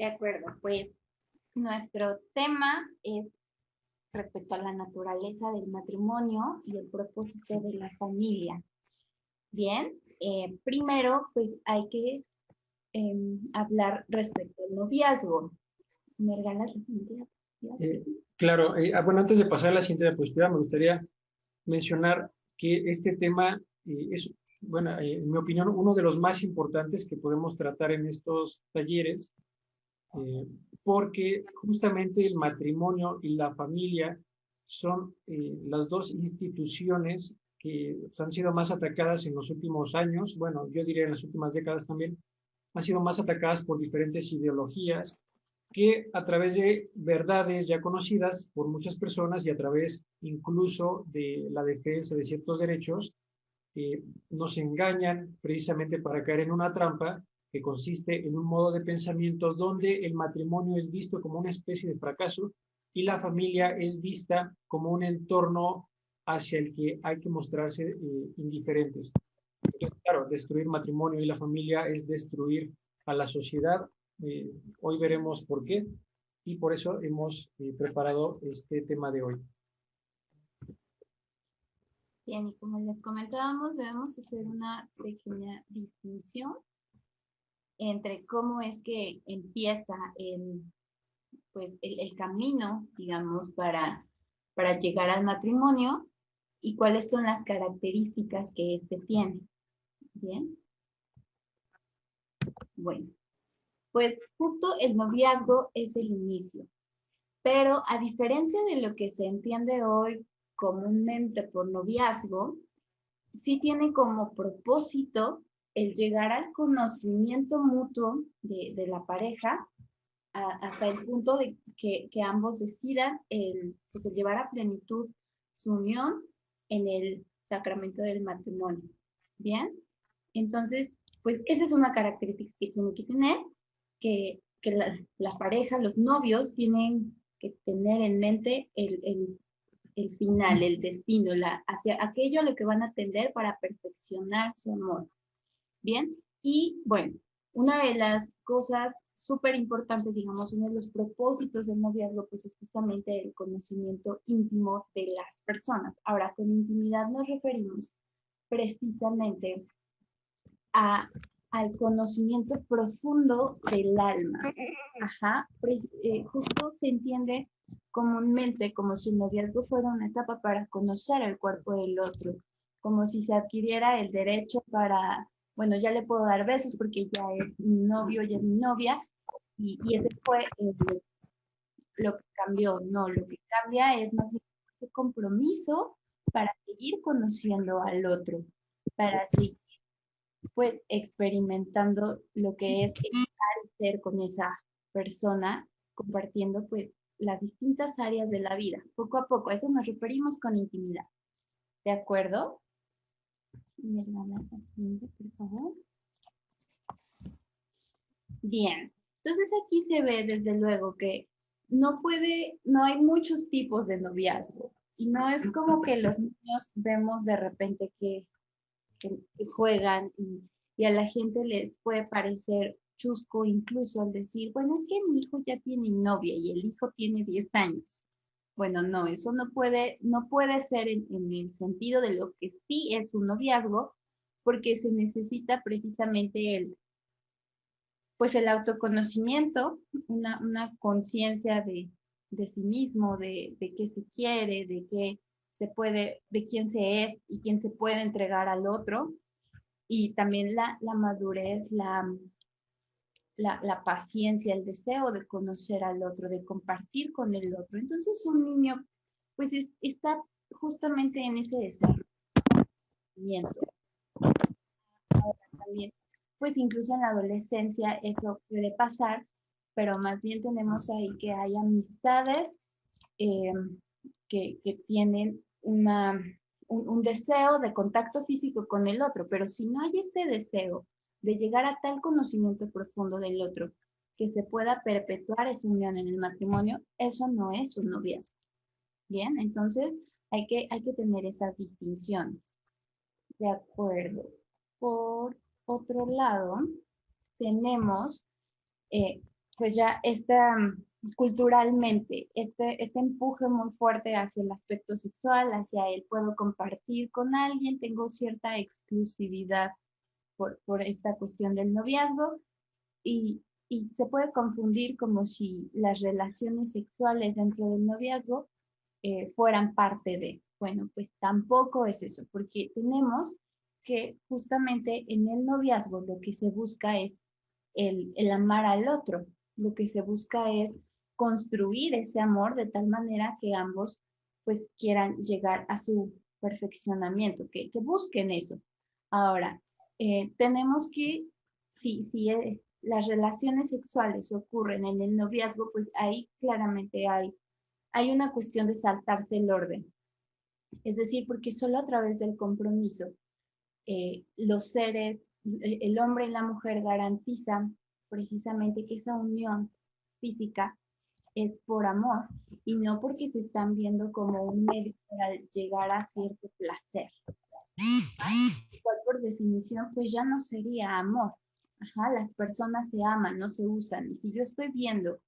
De acuerdo, pues nuestro tema es respecto a la naturaleza del matrimonio y el propósito de la familia. Bien, primero pues hay que hablar respecto al noviazgo. ¿Me regalas la siguiente diapositiva? Claro, bueno, antes de pasar a la siguiente diapositiva, me gustaría mencionar que este tema es, bueno, en mi opinión, uno de los más importantes que podemos tratar en estos talleres, porque justamente el matrimonio y la familia son las dos instituciones que han sido más atacadas en los últimos años, bueno, yo diría en las últimas décadas también, han sido más atacadas por diferentes ideologías que a través de verdades ya conocidas por muchas personas y a través incluso de la defensa de ciertos derechos, nos engañan precisamente para caer en una trampa que consiste en un modo de pensamiento donde el matrimonio es visto como una especie de fracaso y la familia es vista como un entorno hacia el que hay que mostrarse indiferentes. Entonces, claro, destruir matrimonio y la familia es destruir a la sociedad. Hoy veremos por qué y por eso hemos preparado este tema de hoy. Bien, y como les comentábamos, debemos hacer una pequeña distinción entre cómo es que empieza el camino, digamos, para llegar al matrimonio y cuáles son las características que éste tiene. Bien. Bueno, pues justo el noviazgo es el inicio, pero a diferencia de lo que se entiende hoy comúnmente por noviazgo, sí tiene como propósito el llegar al conocimiento mutuo de la pareja hasta el punto de que ambos decidan el llevar a plenitud su unión en el sacramento del matrimonio. ¿Bien? Entonces, pues esa es una característica que tiene que tener, que la pareja, los novios, tienen que tener en mente el final, el destino, hacia aquello a lo que van a tender para perfeccionar su amor. Bien, y bueno, una de las cosas súper importantes, digamos, uno de los propósitos del noviazgo, pues es justamente el conocimiento íntimo de las personas. Ahora, con intimidad nos referimos precisamente al conocimiento profundo del alma. Ajá, justo se entiende comúnmente como si el noviazgo fuera una etapa para conocer el cuerpo del otro, como si se adquiriera el derecho para, bueno, ya le puedo dar besos porque ya es mi novio, ya es mi novia, y ese fue lo que cambió. No, lo que cambia es más bien ese compromiso para seguir conociendo al otro, para seguir pues experimentando lo que es estar y ser con esa persona, compartiendo pues las distintas áreas de la vida, poco a poco. A eso nos referimos con intimidad. ¿De acuerdo? ¿Me la siguiente, por favor? Bien. Entonces aquí se ve desde luego que no hay muchos tipos de noviazgo. Y no es como que los niños vemos de repente que juegan y a la gente les puede parecer chusco incluso al decir, bueno, es que mi hijo ya tiene novia y el hijo tiene 10 años. Bueno, no, eso no puede ser en el sentido de lo que sí es un noviazgo, porque se necesita precisamente pues el autoconocimiento, una conciencia de sí mismo, de qué se quiere, de qué se puede, de quién se es y quién se puede entregar al otro, y también la madurez, la paciencia, el deseo de conocer al otro, de compartir con el otro. Entonces un niño pues está justamente en ese desarrollo. Ahora también, pues incluso en la adolescencia eso puede pasar, pero más bien tenemos ahí que hay amistades eh, que tienen un deseo de contacto físico con el otro, pero si no hay este deseo de llegar a tal conocimiento profundo del otro que se pueda perpetuar esa unión en el matrimonio, eso no es un noviazgo. Bien, entonces hay que tener esas distinciones. De acuerdo. Por otro lado, tenemos pues ya culturalmente, este empuje muy fuerte hacia el aspecto sexual, hacia el puedo compartir con alguien, tengo cierta exclusividad por esta cuestión del noviazgo y se puede confundir como si las relaciones sexuales dentro del noviazgo fueran parte de. Bueno, pues tampoco es eso, porque tenemos que justamente en el noviazgo lo que se busca es el amar al otro, lo que se busca es construir ese amor de tal manera que ambos pues quieran llegar a su perfeccionamiento, que busquen eso. Ahora, tenemos que, si las relaciones sexuales ocurren en el noviazgo, pues ahí claramente hay una cuestión de saltarse el orden. Es decir, porque solo a través del compromiso los seres, el hombre y la mujer garantizan precisamente que esa unión física es por amor y no porque se están viendo como un medio para llegar a cierto placer. Cual por definición pues ya no sería amor. Ajá, las personas se aman, no se usan. Y si yo estoy viendo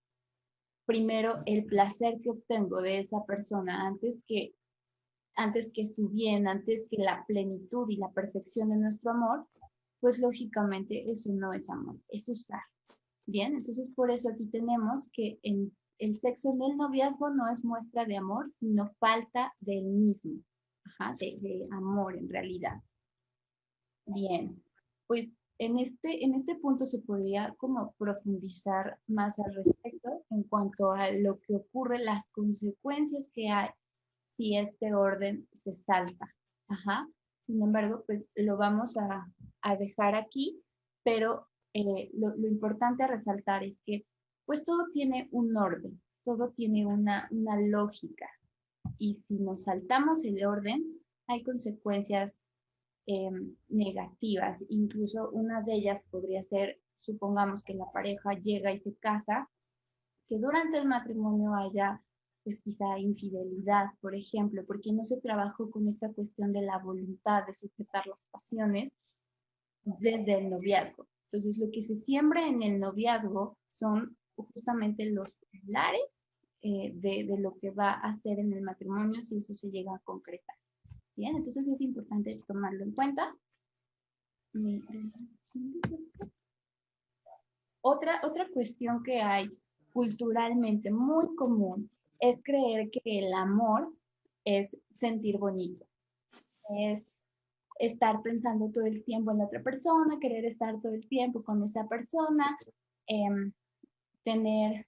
primero el placer que obtengo de esa persona antes que su bien, antes que la plenitud y la perfección de nuestro amor, pues lógicamente eso no es amor, es usar. Bien, entonces por eso aquí tenemos que el sexo en el noviazgo no es muestra de amor, sino falta del mismo, ajá, de amor en realidad. Bien, pues en este punto se podría como profundizar más al respecto en cuanto a lo que ocurre, las consecuencias que hay si este orden se salta. Ajá. Sin embargo, pues lo vamos a dejar aquí, pero lo importante a resaltar es que pues todo tiene un orden, todo tiene una lógica. Y si nos saltamos el orden, hay consecuencias negativas. Incluso una de ellas podría ser, supongamos que la pareja llega y se casa, que durante el matrimonio haya pues quizá infidelidad, por ejemplo, porque no se trabajó con esta cuestión de la voluntad de sujetar las pasiones desde el noviazgo. Entonces, lo que se siembra en el noviazgo son justamente los pilares de lo que va a hacer en el matrimonio si eso se llega a concretar. Bien, entonces es importante tomarlo en cuenta. Otra cuestión que hay culturalmente muy común es creer que el amor es sentir bonito, es estar pensando todo el tiempo en la otra persona, querer estar todo el tiempo con esa persona, eh, tener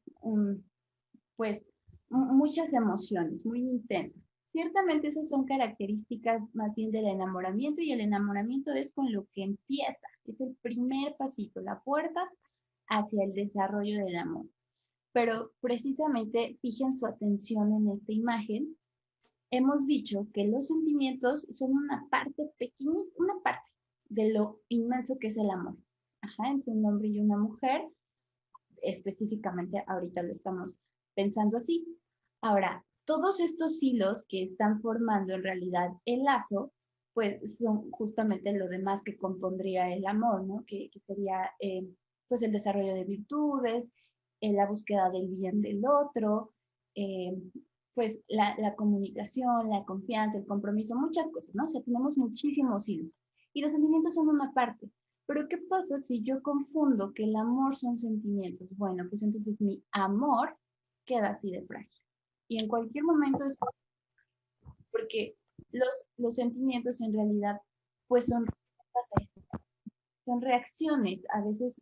pues muchas emociones muy intensas. Ciertamente esas son características más bien del enamoramiento y el enamoramiento es con lo que empieza, es el primer pasito, la puerta hacia el desarrollo del amor. Pero precisamente fijen su atención en esta imagen. Hemos dicho que los sentimientos son una parte pequeñita, una parte de lo inmenso que es el amor. Ajá, entre un hombre y una mujer, específicamente ahorita lo estamos pensando así. Ahora, todos estos hilos que están formando en realidad el lazo, pues son justamente lo demás que compondría el amor, ¿no? Que sería pues el desarrollo de virtudes, la búsqueda del bien del otro, eh, pues la comunicación, la confianza, el compromiso, muchas cosas, ¿no? O sea, tenemos muchísimos hilos. Y los sentimientos son una parte. Pero ¿qué pasa si yo confundo que el amor son sentimientos? Bueno, pues entonces mi amor queda así de frágil. Y en cualquier momento es porque los sentimientos en realidad pues son reacciones. A veces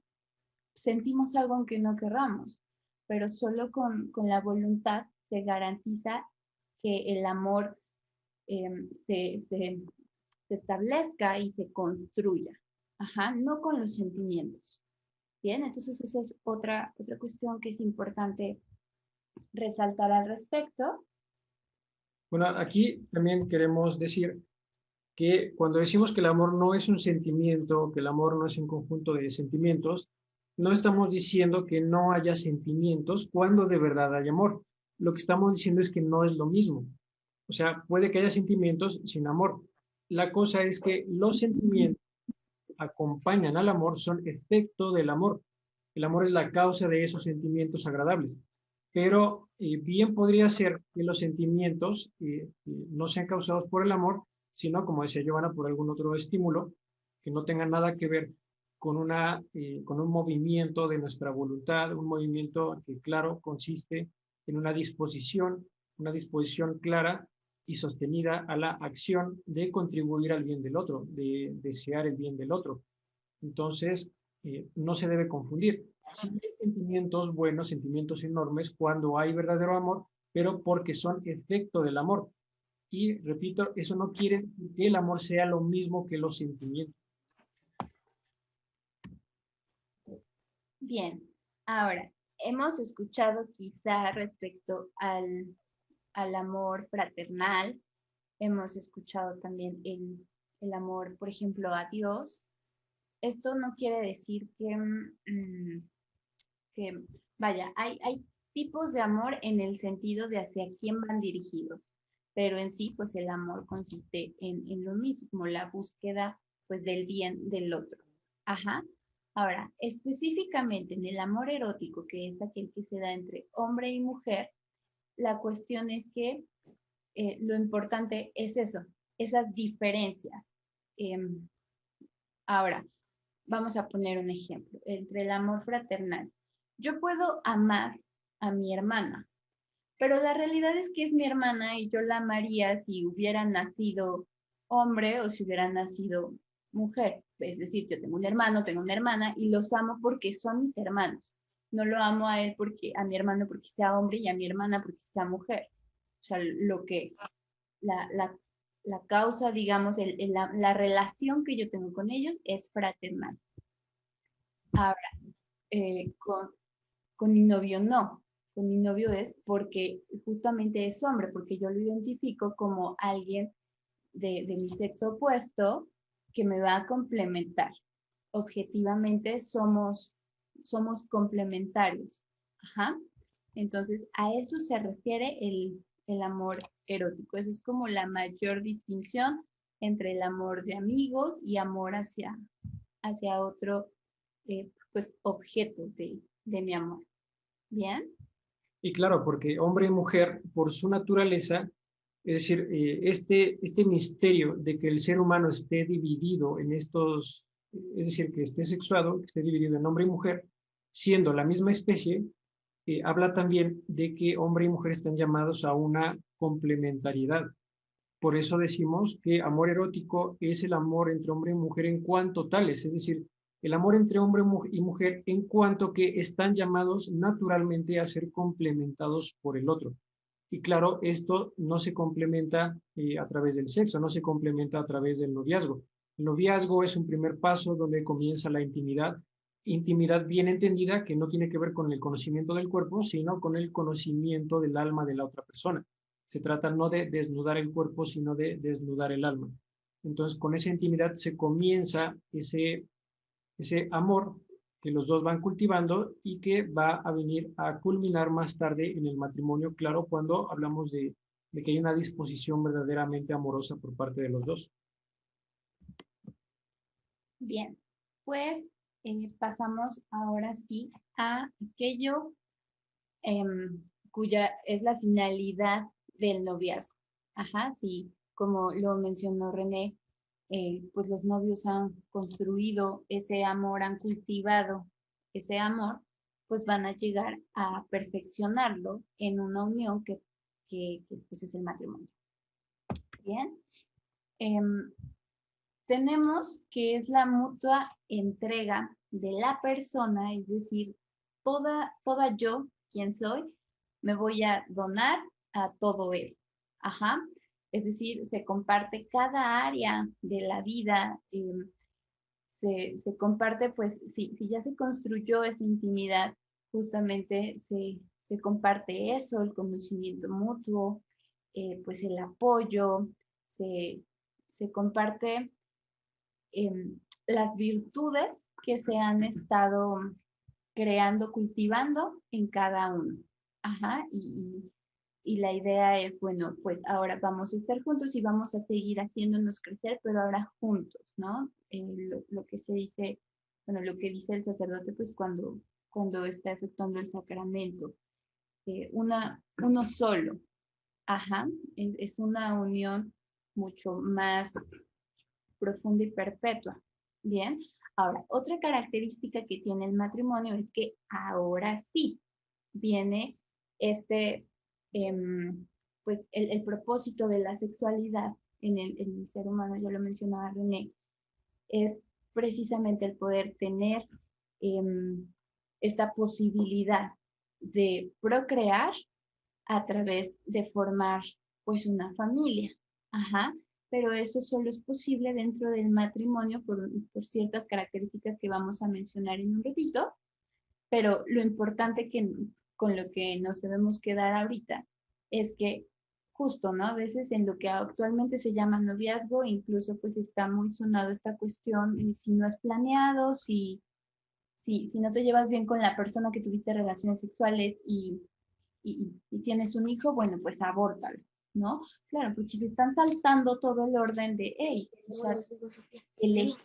sentimos algo aunque no querramos, pero solo con la voluntad se garantiza que el amor se establezca y se construya. Ajá, no con los sentimientos. Bien, entonces esa es otra cuestión que es importante resaltar al respecto. Bueno, aquí también queremos decir que cuando decimos que el amor no es un sentimiento, que el amor no es un conjunto de sentimientos, no estamos diciendo que no haya sentimientos cuando de verdad hay amor. Lo que estamos diciendo es que no es lo mismo. O sea, puede que haya sentimientos sin amor. La cosa es que los sentimientos que acompañan al amor son efecto del amor. El amor es la causa de esos sentimientos agradables. Pero bien podría ser que los sentimientos no sean causados por el amor, sino, como decía Giovanna, por algún otro estímulo que no tenga nada que ver con un movimiento de nuestra voluntad, un movimiento que, claro, consiste en una disposición clara y sostenida a la acción de contribuir al bien del otro, de desear el bien del otro. Entonces, no se debe confundir. Sí hay sentimientos buenos, sentimientos enormes cuando hay verdadero amor, pero porque son efecto del amor. Y repito, eso no quiere decir que el amor sea lo mismo que los sentimientos. Bien, ahora, hemos escuchado quizá respecto al amor fraternal, hemos escuchado también el amor, por ejemplo, a Dios. Esto no quiere decir que vaya, hay tipos de amor en el sentido de hacia quién van dirigidos, pero en sí, pues el amor consiste en lo mismo, como la búsqueda, pues, del bien del otro. Ajá. Ahora, específicamente en el amor erótico, que es aquel que se da entre hombre y mujer, la cuestión es que lo importante es eso, esas diferencias. Em, ahora, vamos a poner un ejemplo, entre el amor fraternal. Yo puedo amar a mi hermana, pero la realidad es que es mi hermana y yo la amaría si hubiera nacido hombre o si hubiera nacido mujer. Es decir, yo tengo un hermano, tengo una hermana y los amo porque son mis hermanos. No lo amo a él porque, a mi hermano porque sea hombre y a mi hermana porque sea mujer. O sea, la, la, la causa, digamos, la relación que yo tengo con ellos es fraternal. Ahora, eh, con, con mi novio no. Con mi novio es porque justamente es hombre, porque yo lo identifico como alguien de mi sexo opuesto que me va a complementar. Objetivamente somos complementarios. Ajá. Entonces, a eso se refiere el amor erótico. Esa es como la mayor distinción entre el amor de amigos y amor hacia otro pues, objeto de mi amor. ¿Bien? Y claro, porque hombre y mujer, por su naturaleza, es decir, este misterio de que el ser humano esté dividido en estos, es decir, que esté sexuado, que esté dividido en hombre y mujer, siendo la misma especie, habla también de que hombre y mujer están llamados a una complementariedad. Por eso decimos que amor erótico es el amor entre hombre y mujer en cuanto tales, es decir, el amor entre hombre y mujer en cuanto que están llamados naturalmente a ser complementados por el otro. Y claro, esto no se complementa a través del sexo, no se complementa a través del noviazgo. El noviazgo es un primer paso donde comienza la intimidad, intimidad bien entendida que no tiene que ver con el conocimiento del cuerpo, sino con el conocimiento del alma de la otra persona. Se trata no de desnudar el cuerpo, sino de desnudar el alma. Entonces, con esa intimidad se comienza ese amor que los dos van cultivando y que va a venir a culminar más tarde en el matrimonio, claro, cuando hablamos de que hay una disposición verdaderamente amorosa por parte de los dos. Bien, pues pasamos ahora sí a aquello cuya es la finalidad del noviazgo. Ajá, sí, como lo mencionó René, pues los novios han construido ese amor, han cultivado ese amor, pues van a llegar a perfeccionarlo en una unión que pues es el matrimonio. Bien. Em, tenemos que es la mutua entrega de la persona, es decir, toda yo, quien soy, me voy a donar a todo él. Ajá. Es decir, se comparte cada área de la vida, se comparte, pues, si ya se construyó esa intimidad, justamente se comparte eso, el conocimiento mutuo, pues el apoyo, se, se comparte las virtudes que se han estado creando, cultivando en cada uno. Ajá, y la idea es, bueno, pues ahora vamos a estar juntos y vamos a seguir haciéndonos crecer, pero ahora juntos, ¿no? Lo que se dice, bueno, lo que dice el sacerdote, pues cuando está efectuando el sacramento. Uno solo. Ajá, es una unión mucho más profunda y perpetua. Bien, ahora, otra característica que tiene el matrimonio es que ahora sí viene este, pues el propósito de la sexualidad en el ser humano, ya lo mencionaba René, es precisamente el poder tener esta posibilidad de procrear a través de formar pues una familia. Ajá, pero eso solo es posible dentro del matrimonio por ciertas características que vamos a mencionar en un ratito, pero lo importante que con lo que nos debemos quedar ahorita es que justo, ¿no? A veces en lo que actualmente se llama noviazgo, incluso pues está muy sonado esta cuestión, y si no es planeado, si no te llevas bien con la persona que tuviste relaciones sexuales y tienes un hijo, bueno, pues abórtalo, ¿no? Claro, porque se están saltando todo el orden de, hey, o sea, elegir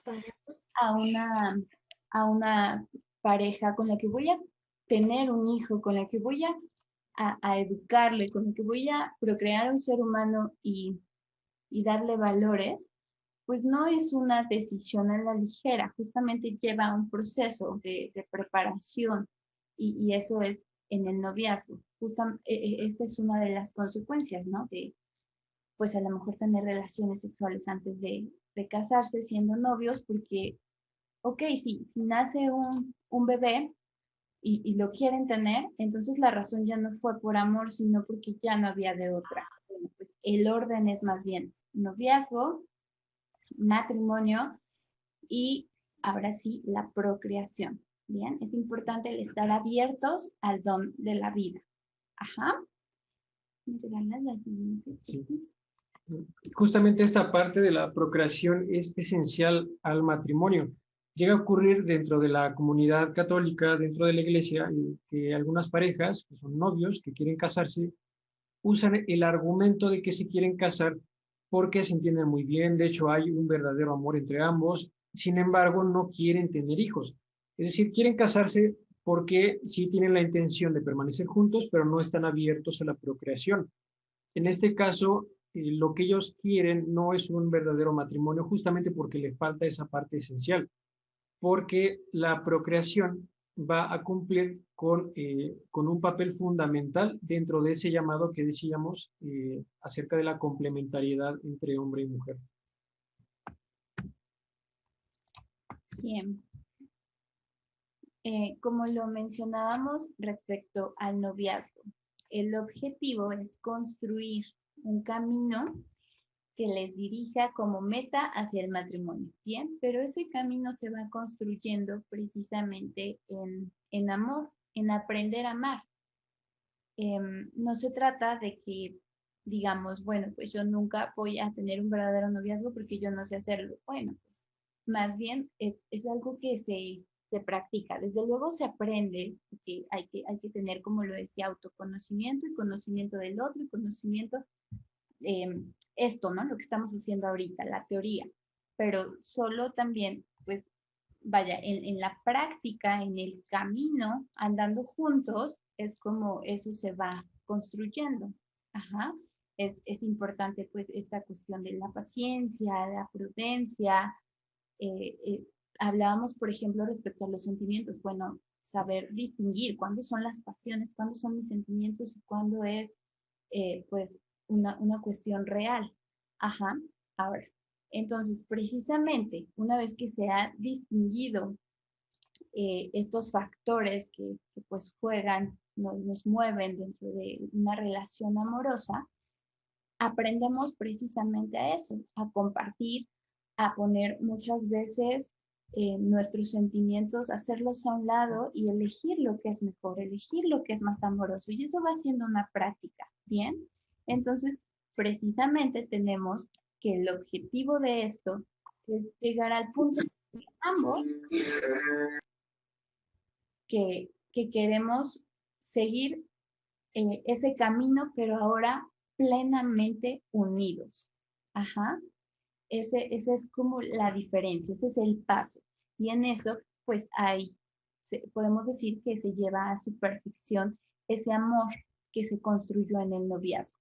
a una pareja con la que voy a tener un hijo, con la que voy a educarle, con la que voy a procrear un ser humano y darle valores, pues no es una decisión a la ligera, justamente lleva un proceso de preparación y eso es en el noviazgo. Esta es una de las consecuencias, ¿no? De, pues a lo mejor tener relaciones sexuales antes de casarse siendo novios, porque, ok, sí, si nace un bebé y lo quieren tener, entonces la razón ya no fue por amor, sino porque ya no había de otra. Bueno, pues el orden es más bien noviazgo, matrimonio y ahora sí la procreación. Bien, es importante el estar abiertos al don de la vida. Ajá. ¿Me regalas la siguiente? Sí. Justamente esta parte de la procreación es esencial al matrimonio. Llega a ocurrir dentro de la comunidad católica, dentro de la iglesia, que algunas parejas, que son novios, que quieren casarse, usan el argumento de que se quieren casar porque se entienden muy bien, de hecho hay un verdadero amor entre ambos, sin embargo no quieren tener hijos. Es decir, quieren casarse porque sí tienen la intención de permanecer juntos, pero no están abiertos a la procreación. En este caso, lo que ellos quieren no es un verdadero matrimonio justamente porque le falta esa parte esencial, porque la procreación va a cumplir con un papel fundamental dentro de ese llamado que decíamos acerca de la complementariedad entre hombre y mujer. Bien. Como lo mencionábamos respecto al noviazgo, el objetivo es construir un camino que les dirija como meta hacia el matrimonio. Bien, pero ese camino se va construyendo precisamente en amor, en aprender a amar. No se trata de que digamos, bueno, pues yo nunca voy a tener un verdadero noviazgo porque yo no sé hacerlo. Bueno, pues más bien es algo que se practica. Desde luego se aprende, que hay que tener, como lo decía, autoconocimiento y conocimiento del otro y conocimiento, esto, ¿no? Lo que estamos haciendo ahorita, la teoría. Pero solo también, pues, vaya, en la práctica, en el camino, andando juntos, es como eso se va construyendo. Ajá. Es importante pues esta cuestión de la paciencia, la prudencia. eh, eh, Hablábamos, por ejemplo, respecto a los sentimientos. Bueno, saber distinguir cuándo son las pasiones, cuándo son mis sentimientos y cuándo es pues una cuestión real. Ajá. Ahora, entonces, precisamente, una vez que se ha distinguido estos factores que pues juegan, nos mueven dentro de una relación amorosa, aprendemos precisamente a eso, a compartir, a poner muchas veces nuestros sentimientos, hacerlos a un lado y elegir lo que es mejor, elegir lo que es más amoroso. Y eso va siendo una práctica, ¿bien? Entonces, precisamente tenemos que el objetivo de esto es llegar al punto de ambos que queremos seguir ese camino, pero ahora plenamente unidos. Ajá. Esa es como la diferencia, ese es el paso. Y en eso, pues hay podemos decir que se lleva a su perfección ese amor que se construyó en el noviazgo,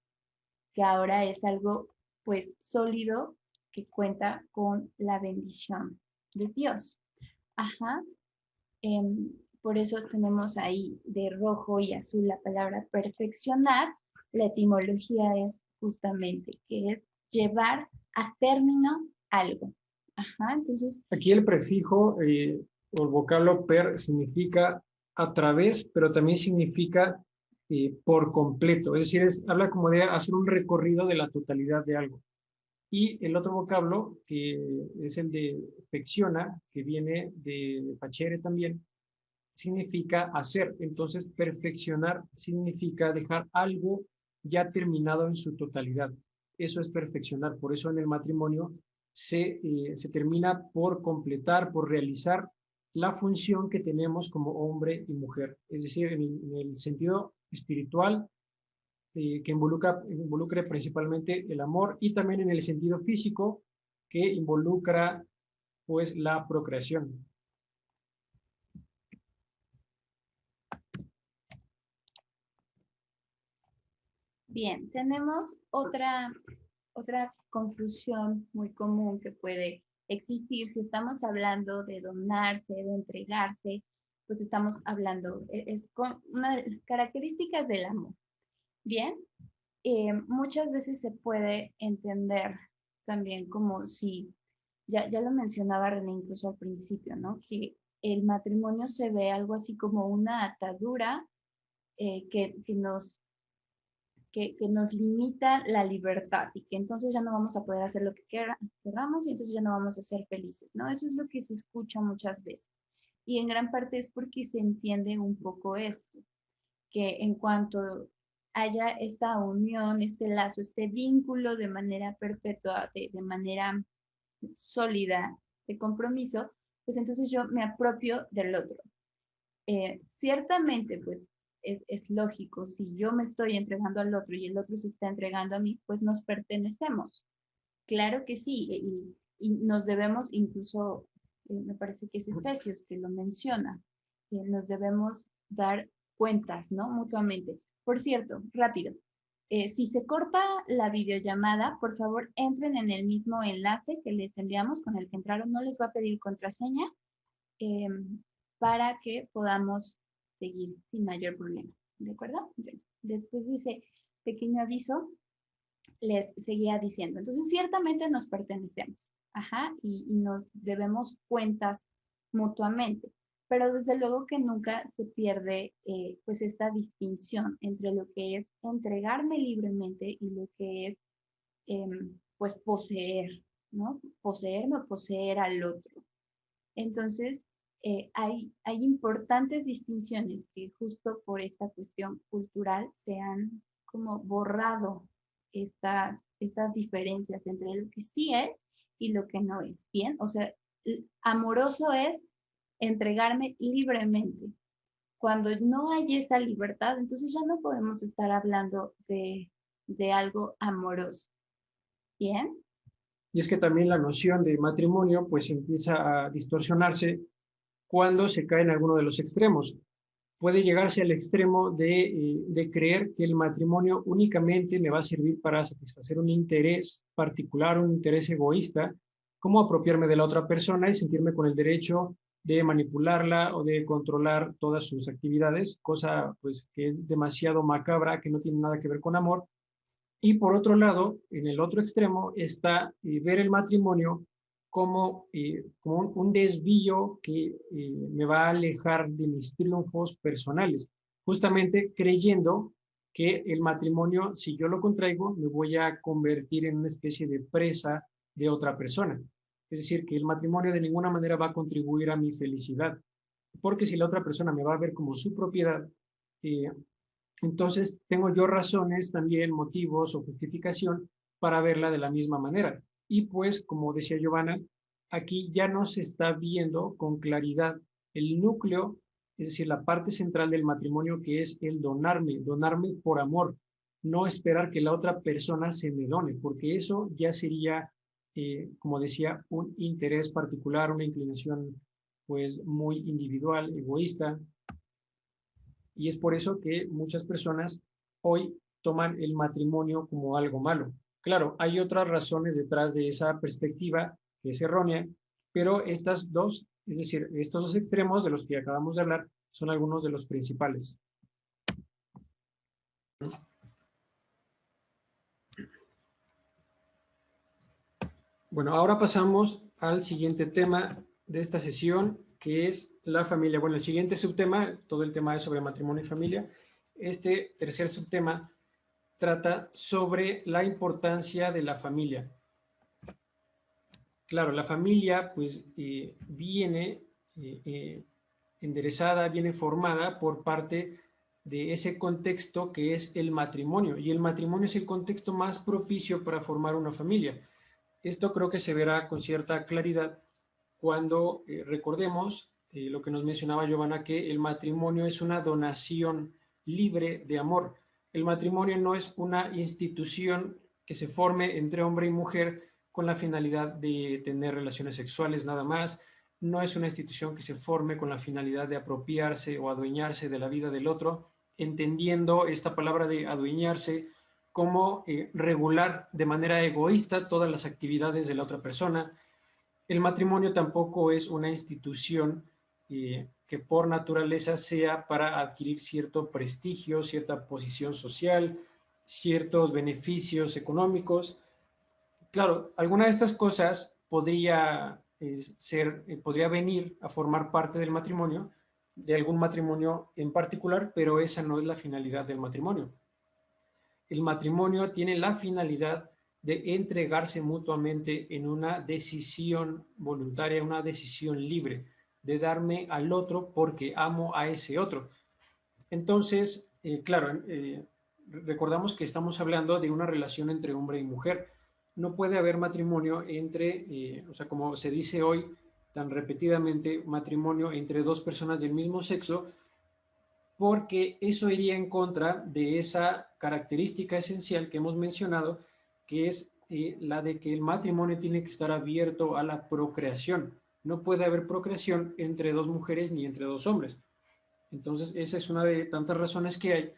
que ahora es algo pues sólido que cuenta con la bendición de Dios. Ajá. Por eso tenemos ahí de rojo y azul la palabra perfeccionar. La etimología es justamente que es llevar a término algo. Ajá, entonces. Aquí el prefijo o el vocablo per significa a través, pero también significa por completo. Es decir, habla como de hacer un recorrido de la totalidad de algo. Y el otro vocablo, que es el de perfecciona, que viene de facere también, significa hacer. Entonces, perfeccionar significa dejar algo ya terminado en su totalidad. Eso es perfeccionar. Por eso en el matrimonio se termina por completar, por realizar la función que tenemos como hombre y mujer. Es decir, en el sentido espiritual, que involucre principalmente el amor, y también en el sentido físico, que involucra pues la procreación. Bien, tenemos otra confusión muy común que puede existir si estamos hablando de donarse, de entregarse, pues estamos hablando, es con una de las características del amor. Bien, muchas veces se puede entender también como si, ya lo mencionaba René incluso al principio, ¿no? Que el matrimonio se ve algo así como una atadura que nos limita la libertad y que entonces ya no vamos a poder hacer lo que queramos y entonces ya no vamos a ser felices, ¿no? Eso es lo que se escucha muchas veces. Y en gran parte es porque se entiende un poco esto, que en cuanto haya esta unión, este lazo, este vínculo de manera perpetua, de manera sólida, de compromiso, pues entonces yo me apropio del otro. Ciertamente, pues es lógico, si yo me estoy entregando al otro y el otro se está entregando a mí, pues nos pertenecemos. Claro que sí, y nos debemos incluso, me parece que es Efesios que lo menciona, nos debemos dar cuentas, ¿no? Mutuamente. Por cierto, rápido, si se corta la videollamada, por favor entren en el mismo enlace que les enviamos con el que entraron, no les va a pedir contraseña eh, para que podamos seguir sin mayor problema. ¿De acuerdo? Bien. Después dice, pequeño aviso, les seguía diciendo. Entonces, ciertamente nos pertenecemos, ajá, y nos debemos cuentas mutuamente, pero desde luego que nunca se pierde pues esta distinción entre lo que es entregarme libremente y lo que es pues poseer, ¿no? Poseerme o poseer al otro. Entonces, hay importantes distinciones que justo por esta cuestión cultural se han como borrado estas diferencias entre lo que sí es y lo que no es. Bien, o sea, amoroso es entregarme libremente. Cuando no hay esa libertad, entonces ya no podemos estar hablando de algo amoroso. Bien. Y es que también la noción de matrimonio pues empieza a distorsionarse cuando se cae en alguno de los extremos. Puede llegarse al extremo de creer que el matrimonio únicamente me va a servir para satisfacer un interés particular, un interés egoísta, como apropiarme de la otra persona y sentirme con el derecho de manipularla o de controlar todas sus actividades, cosa pues que es demasiado macabra, que no tiene nada que ver con amor. Y por otro lado, en el otro extremo está ver el matrimonio como un desvío que me va a alejar de mis triunfos personales, justamente creyendo que el matrimonio, si yo lo contraigo, me voy a convertir en una especie de presa de otra persona. Es decir, que el matrimonio de ninguna manera va a contribuir a mi felicidad, porque si la otra persona me va a ver como su propiedad, eh, entonces tengo yo razones también, motivos o justificación para verla de la misma manera. Y pues, como decía Giovanna, aquí ya no se está viendo con claridad el núcleo, es decir, la parte central del matrimonio, que es el donarme por amor, no esperar que la otra persona se me done, porque eso ya sería, como decía, un interés particular, una inclinación pues muy individual, egoísta, y es por eso que muchas personas hoy toman el matrimonio como algo malo. Claro, hay otras razones detrás de esa perspectiva que es errónea, pero estas dos, es decir, estos dos extremos de los que acabamos de hablar, son algunos de los principales. Bueno, ahora pasamos al siguiente tema de esta sesión, que es la familia. Bueno, el siguiente subtema, todo el tema es sobre matrimonio y familia. Este tercer subtema trata sobre la importancia de la familia. Claro, la familia pues viene enderezada, viene formada por parte de ese contexto que es el matrimonio, y el matrimonio es el contexto más propicio para formar una familia. Esto creo que se verá con cierta claridad cuando recordemos lo que nos mencionaba Giovanna, que el matrimonio es una donación libre de amor. El matrimonio no es una institución que se forme entre hombre y mujer con la finalidad de tener relaciones sexuales nada más. No es una institución que se forme con la finalidad de apropiarse o adueñarse de la vida del otro, entendiendo esta palabra de adueñarse como regular de manera egoísta todas las actividades de la otra persona. El matrimonio tampoco es una institución que por naturaleza sea para adquirir cierto prestigio, cierta posición social, ciertos beneficios económicos. Claro, alguna de estas cosas podría venir a formar parte del matrimonio, de algún matrimonio en particular, pero esa no es la finalidad del matrimonio. El matrimonio tiene la finalidad de entregarse mutuamente en una decisión voluntaria, una decisión libre, de darme al otro porque amo a ese otro. Entonces, claro, recordamos que estamos hablando de una relación entre hombre y mujer. No puede haber matrimonio entre, o sea, como se dice hoy tan repetidamente, matrimonio entre dos personas del mismo sexo, porque eso iría en contra de esa característica esencial que hemos mencionado, que es la de que el matrimonio tiene que estar abierto a la procreación. No puede haber procreación entre dos mujeres ni entre dos hombres. Entonces, esa es una de tantas razones que hay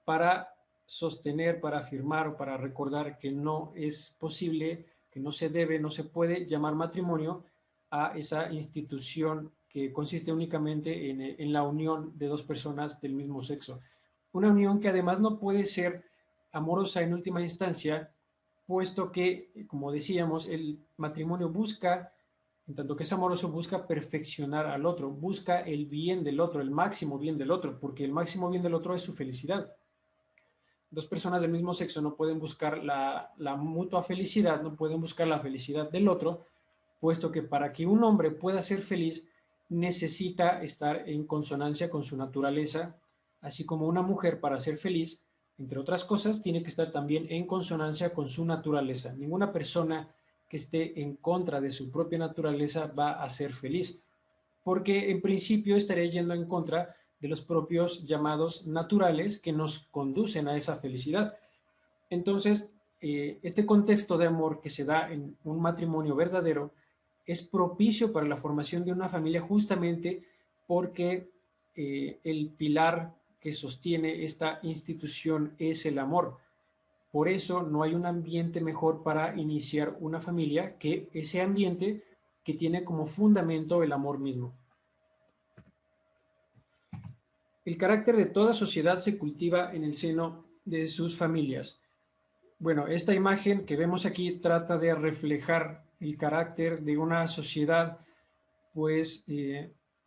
para sostener, para afirmar o para recordar que no es posible, que no se debe, no se puede llamar matrimonio a esa institución que consiste únicamente en la unión de dos personas del mismo sexo. Una unión que además no puede ser amorosa en última instancia, puesto que, como decíamos, el matrimonio busca, en tanto que es amoroso, busca perfeccionar al otro, busca el bien del otro, el máximo bien del otro, porque el máximo bien del otro es su felicidad. Dos personas del mismo sexo no pueden buscar la mutua felicidad, no pueden buscar la felicidad del otro, puesto que para que un hombre pueda ser feliz necesita estar en consonancia con su naturaleza, así como una mujer para ser feliz, entre otras cosas, tiene que estar también en consonancia con su naturaleza. Ninguna persona que esté en contra de su propia naturaleza va a ser feliz, porque en principio estaría yendo en contra de los propios llamados naturales que nos conducen a esa felicidad. Entonces, este contexto de amor que se da en un matrimonio verdadero es propicio para la formación de una familia justamente porque el pilar que sostiene esta institución es el amor. Por eso no hay un ambiente mejor para iniciar una familia que ese ambiente que tiene como fundamento el amor mismo. El carácter de toda sociedad se cultiva en el seno de sus familias. Bueno, esta imagen que vemos aquí trata de reflejar el carácter de una sociedad pues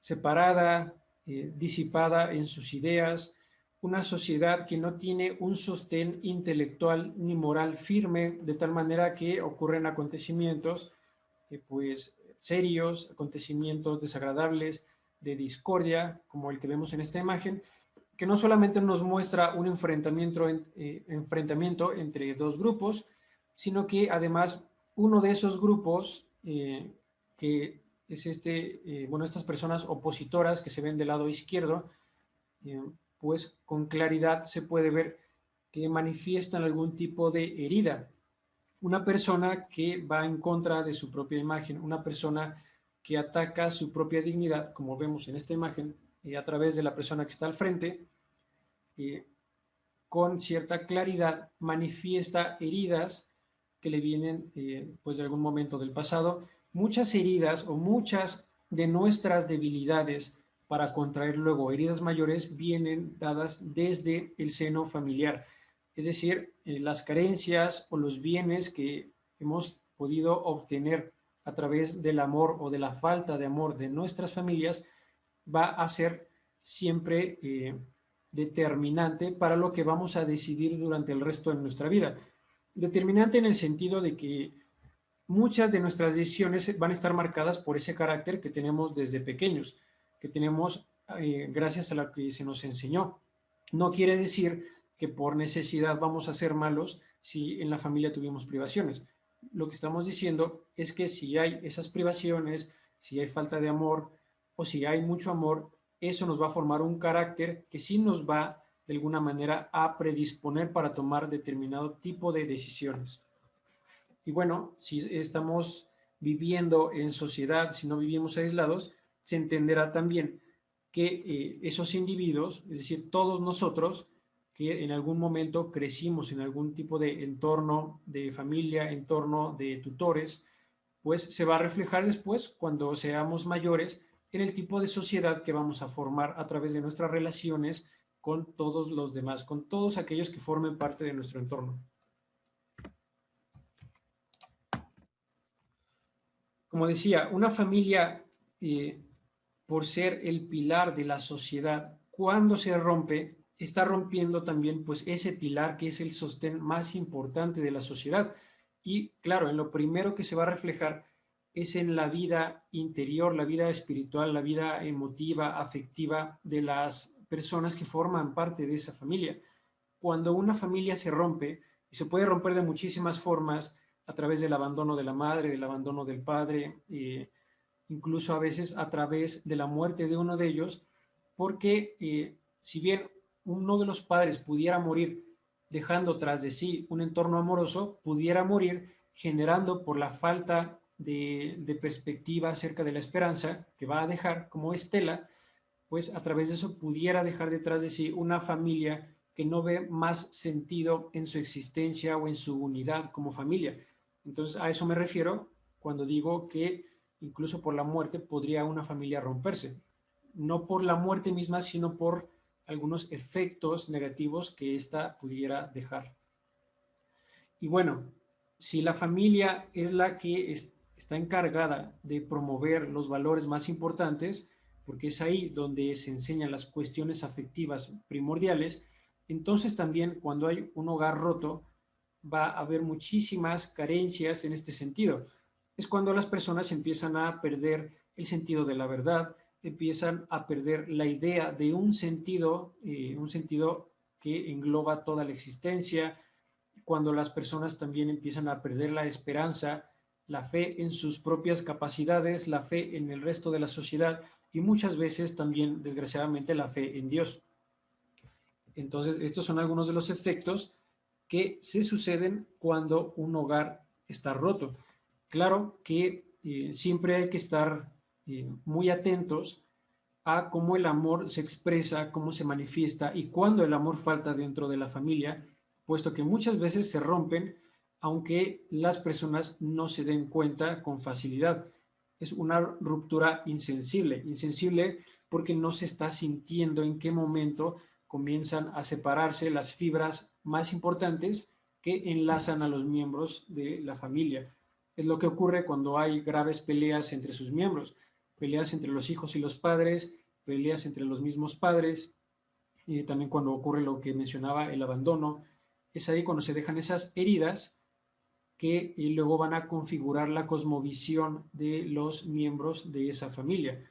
separada, disipada en sus ideas, una sociedad que no tiene un sostén intelectual ni moral firme, de tal manera que ocurren acontecimientos pues serios, acontecimientos desagradables, de discordia, como el que vemos en esta imagen, que no solamente nos muestra un enfrentamiento entre dos grupos, sino que además uno de esos grupos, que es estas personas opositoras que se ven del lado izquierdo, pues con claridad se puede ver que manifiestan algún tipo de herida. Una persona que va en contra de su propia imagen, una persona que ataca su propia dignidad, como vemos en esta imagen, a través de la persona que está al frente, con cierta claridad manifiesta heridas que le vienen pues de algún momento del pasado. Muchas heridas o muchas de nuestras debilidades para contraer luego heridas mayores vienen dadas desde el seno familiar. Es decir, las carencias o los bienes que hemos podido obtener a través del amor o de la falta de amor de nuestras familias va a ser siempre determinante para lo que vamos a decidir durante el resto de nuestra vida. Determinante en el sentido de que muchas de nuestras decisiones van a estar marcadas por ese carácter que tenemos desde pequeños, que tenemos gracias a lo que se nos enseñó. No quiere decir que por necesidad vamos a ser malos si en la familia tuvimos privaciones. Lo que estamos diciendo es que si hay esas privaciones, si hay falta de amor o si hay mucho amor, eso nos va a formar un carácter que sí nos va de alguna manera a predisponer para tomar determinado tipo de decisiones. Y bueno, si estamos viviendo en sociedad, si no vivimos aislados, se entenderá también que esos individuos, es decir, todos nosotros, que en algún momento crecimos en algún tipo de entorno de familia, entorno de tutores, pues se va a reflejar después, cuando seamos mayores, en el tipo de sociedad que vamos a formar a través de nuestras relaciones con todos los demás, con todos aquellos que formen parte de nuestro entorno. Como decía, una familia, por ser el pilar de la sociedad, cuando se rompe, está rompiendo también pues ese pilar que es el sostén más importante de la sociedad. Y claro, en lo primero que se va a reflejar es en la vida interior, la vida espiritual, la vida emotiva, afectiva de las personas que forman parte de esa familia. Cuando una familia se rompe, y se puede romper de muchísimas formas, a través del abandono de la madre, del abandono del padre, incluso a veces a través de la muerte de uno de ellos, porque si bien uno de los padres pudiera morir dejando tras de sí un entorno amoroso, pudiera morir generando por la falta de perspectiva acerca de la esperanza que va a dejar como estela, pues a través de eso pudiera dejar detrás de sí una familia que no ve más sentido en su existencia o en su unidad como familia. Entonces a eso me refiero cuando digo que incluso por la muerte podría una familia romperse. No por la muerte misma, sino por algunos efectos negativos que ésta pudiera dejar. Y bueno, si la familia es la que está encargada de promover los valores más importantes, porque es ahí donde se enseñan las cuestiones afectivas primordiales, entonces también cuando hay un hogar roto va a haber muchísimas carencias en este sentido. Es cuando las personas empiezan a perder el sentido de la verdad, empiezan a perder la idea de un sentido que engloba toda la existencia, cuando las personas también empiezan a perder la esperanza, la fe en sus propias capacidades, la fe en el resto de la sociedad y muchas veces también, desgraciadamente, la fe en Dios. Entonces, estos son algunos de los efectos que se suceden cuando un hogar está roto. Claro que siempre hay que estar muy atentos a cómo el amor se expresa, cómo se manifiesta y cuándo el amor falta dentro de la familia, puesto que muchas veces se rompen, aunque las personas no se den cuenta con facilidad. Es una ruptura insensible, insensible porque no se está sintiendo en qué momento comienzan a separarse las fibras más importantes que enlazan a los miembros de la familia. Es lo que ocurre cuando hay graves peleas entre sus miembros, peleas entre los hijos y los padres, peleas entre los mismos padres, y también cuando ocurre lo que mencionaba, el abandono. Es ahí cuando se dejan esas heridas que luego van a configurar la cosmovisión de los miembros de esa familia.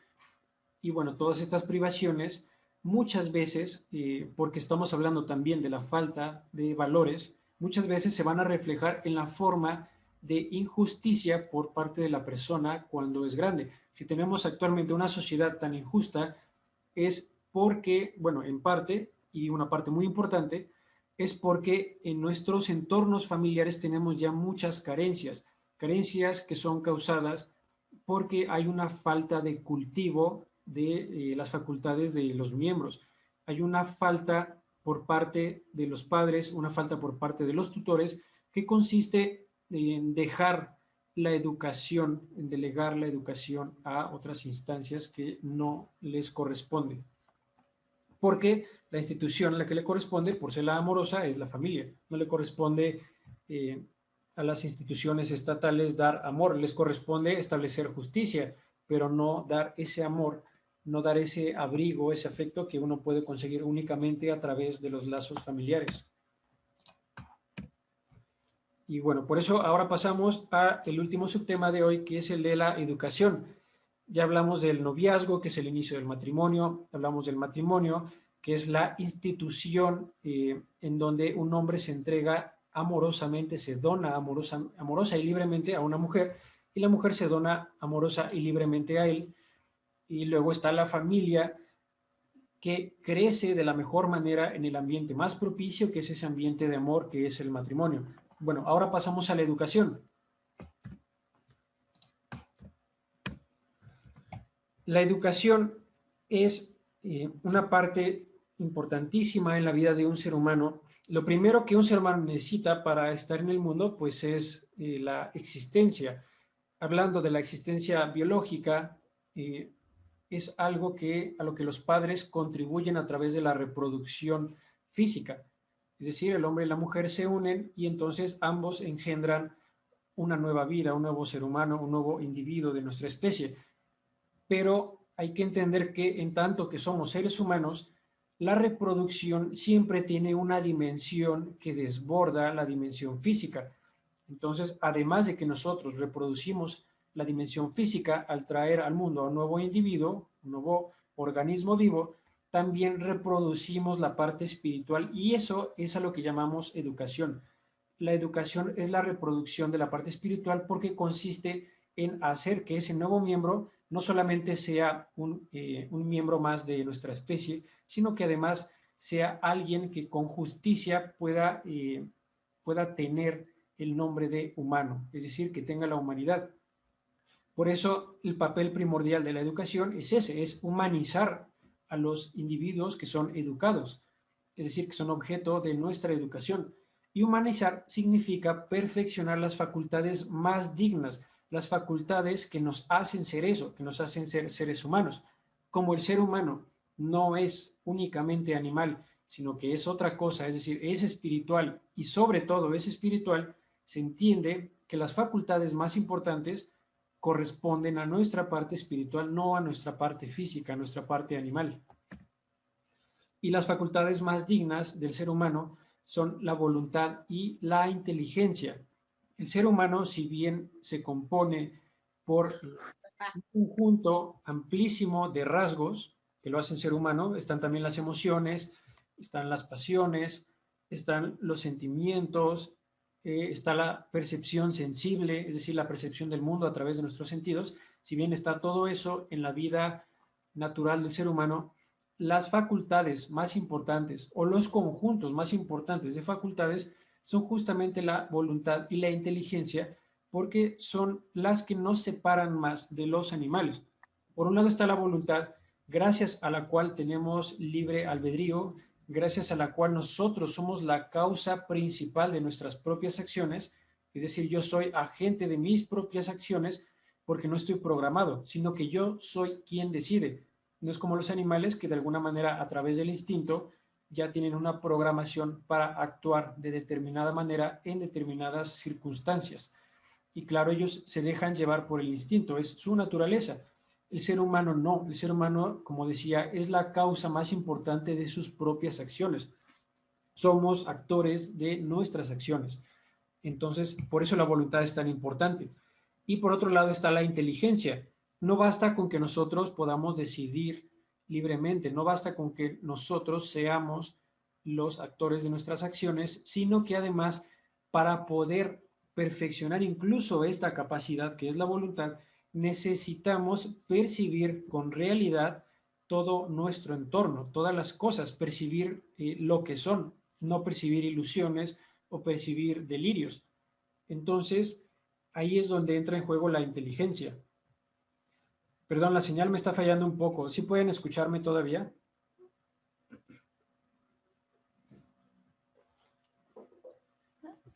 Y bueno, todas estas privaciones, muchas veces, porque estamos hablando también de la falta de valores, muchas veces se van a reflejar en la forma de injusticia por parte de la persona cuando es grande. Si tenemos actualmente una sociedad tan injusta, es porque, bueno, en parte, y una parte muy importante, es porque en nuestros entornos familiares tenemos ya muchas carencias, carencias que son causadas porque hay una falta de cultivo de las facultades de los miembros. Hay una falta por parte de los padres, una falta por parte de los tutores, que consiste en dejar la educación, en delegar la educación a otras instancias que no les corresponden. Porque la institución a la que le corresponde, por ser la amorosa, es la familia. No le corresponde a las instituciones estatales dar amor, les corresponde establecer justicia, pero no dar ese amor, no dar ese abrigo, ese afecto que uno puede conseguir únicamente a través de los lazos familiares. Y bueno, por eso ahora pasamos al último subtema de hoy, que es el de la educación. Ya hablamos del noviazgo, que es el inicio del matrimonio, hablamos del matrimonio, que es la institución en donde un hombre se entrega amorosamente, se dona amorosa y libremente a una mujer, y la mujer se dona amorosa y libremente a él. Y luego está la familia, que crece de la mejor manera en el ambiente más propicio, que es ese ambiente de amor que es el matrimonio. Bueno, ahora pasamos a la educación. La educación es una parte importantísima en la vida de un ser humano. Lo primero que un ser humano necesita para estar en el mundo, pues es la existencia. Hablando de la existencia biológica, es algo a lo que los padres contribuyen a través de la reproducción física. Es decir, el hombre y la mujer se unen y entonces ambos engendran una nueva vida, un nuevo ser humano, un nuevo individuo de nuestra especie. Pero hay que entender que en tanto que somos seres humanos, la reproducción siempre tiene una dimensión que desborda la dimensión física. Entonces, además de que nosotros reproducimos la dimensión física al traer al mundo a un nuevo individuo, un nuevo organismo vivo, también reproducimos la parte espiritual y eso es a lo que llamamos educación. La educación es la reproducción de la parte espiritual porque consiste en hacer que ese nuevo miembro no solamente sea un miembro más de nuestra especie, sino que además sea alguien que con justicia pueda tener el nombre de humano, es decir, que tenga la humanidad. Por eso el papel primordial de la educación es ese, es humanizar a los individuos que son educados, es decir, que son objeto de nuestra educación. Y humanizar significa perfeccionar las facultades más dignas, las facultades que nos hacen ser eso, que nos hacen ser seres humanos. Como el ser humano no es únicamente animal, sino que es otra cosa, es decir, es espiritual y sobre todo es espiritual, se entiende que las facultades más importantes corresponden a nuestra parte espiritual, no a nuestra parte física, a nuestra parte animal. Y las facultades más dignas del ser humano son la voluntad y la inteligencia. El ser humano, si bien se compone por un conjunto amplísimo de rasgos que lo hacen ser humano, están también las emociones, están las pasiones, están los sentimientos, está la percepción sensible, es decir, la percepción del mundo a través de nuestros sentidos. Si bien está todo eso en la vida natural del ser humano, las facultades más importantes o los conjuntos más importantes de facultades son justamente la voluntad y la inteligencia, porque son las que nos separan más de los animales. Por un lado está la voluntad, gracias a la cual tenemos libre albedrío, gracias a la cual nosotros somos la causa principal de nuestras propias acciones, es decir, yo soy agente de mis propias acciones porque no estoy programado, sino que yo soy quien decide. No es como los animales que de alguna manera a través del instinto ya tienen una programación para actuar de determinada manera en determinadas circunstancias. Y claro, ellos se dejan llevar por el instinto, es su naturaleza. El ser humano no, el ser humano, como decía, es la causa más importante de sus propias acciones. Somos actores de nuestras acciones. Entonces, por eso la voluntad es tan importante. Y por otro lado está la inteligencia. No basta con que nosotros podamos decidir libremente, no basta con que nosotros seamos los actores de nuestras acciones, sino que además para poder perfeccionar incluso esta capacidad que es la voluntad, necesitamos percibir con realidad todo nuestro entorno, todas las cosas, percibir lo que son, no percibir ilusiones o percibir delirios. Entonces, ahí es donde entra en juego la inteligencia. Perdón, la señal me está fallando un poco. ¿Sí pueden escucharme todavía?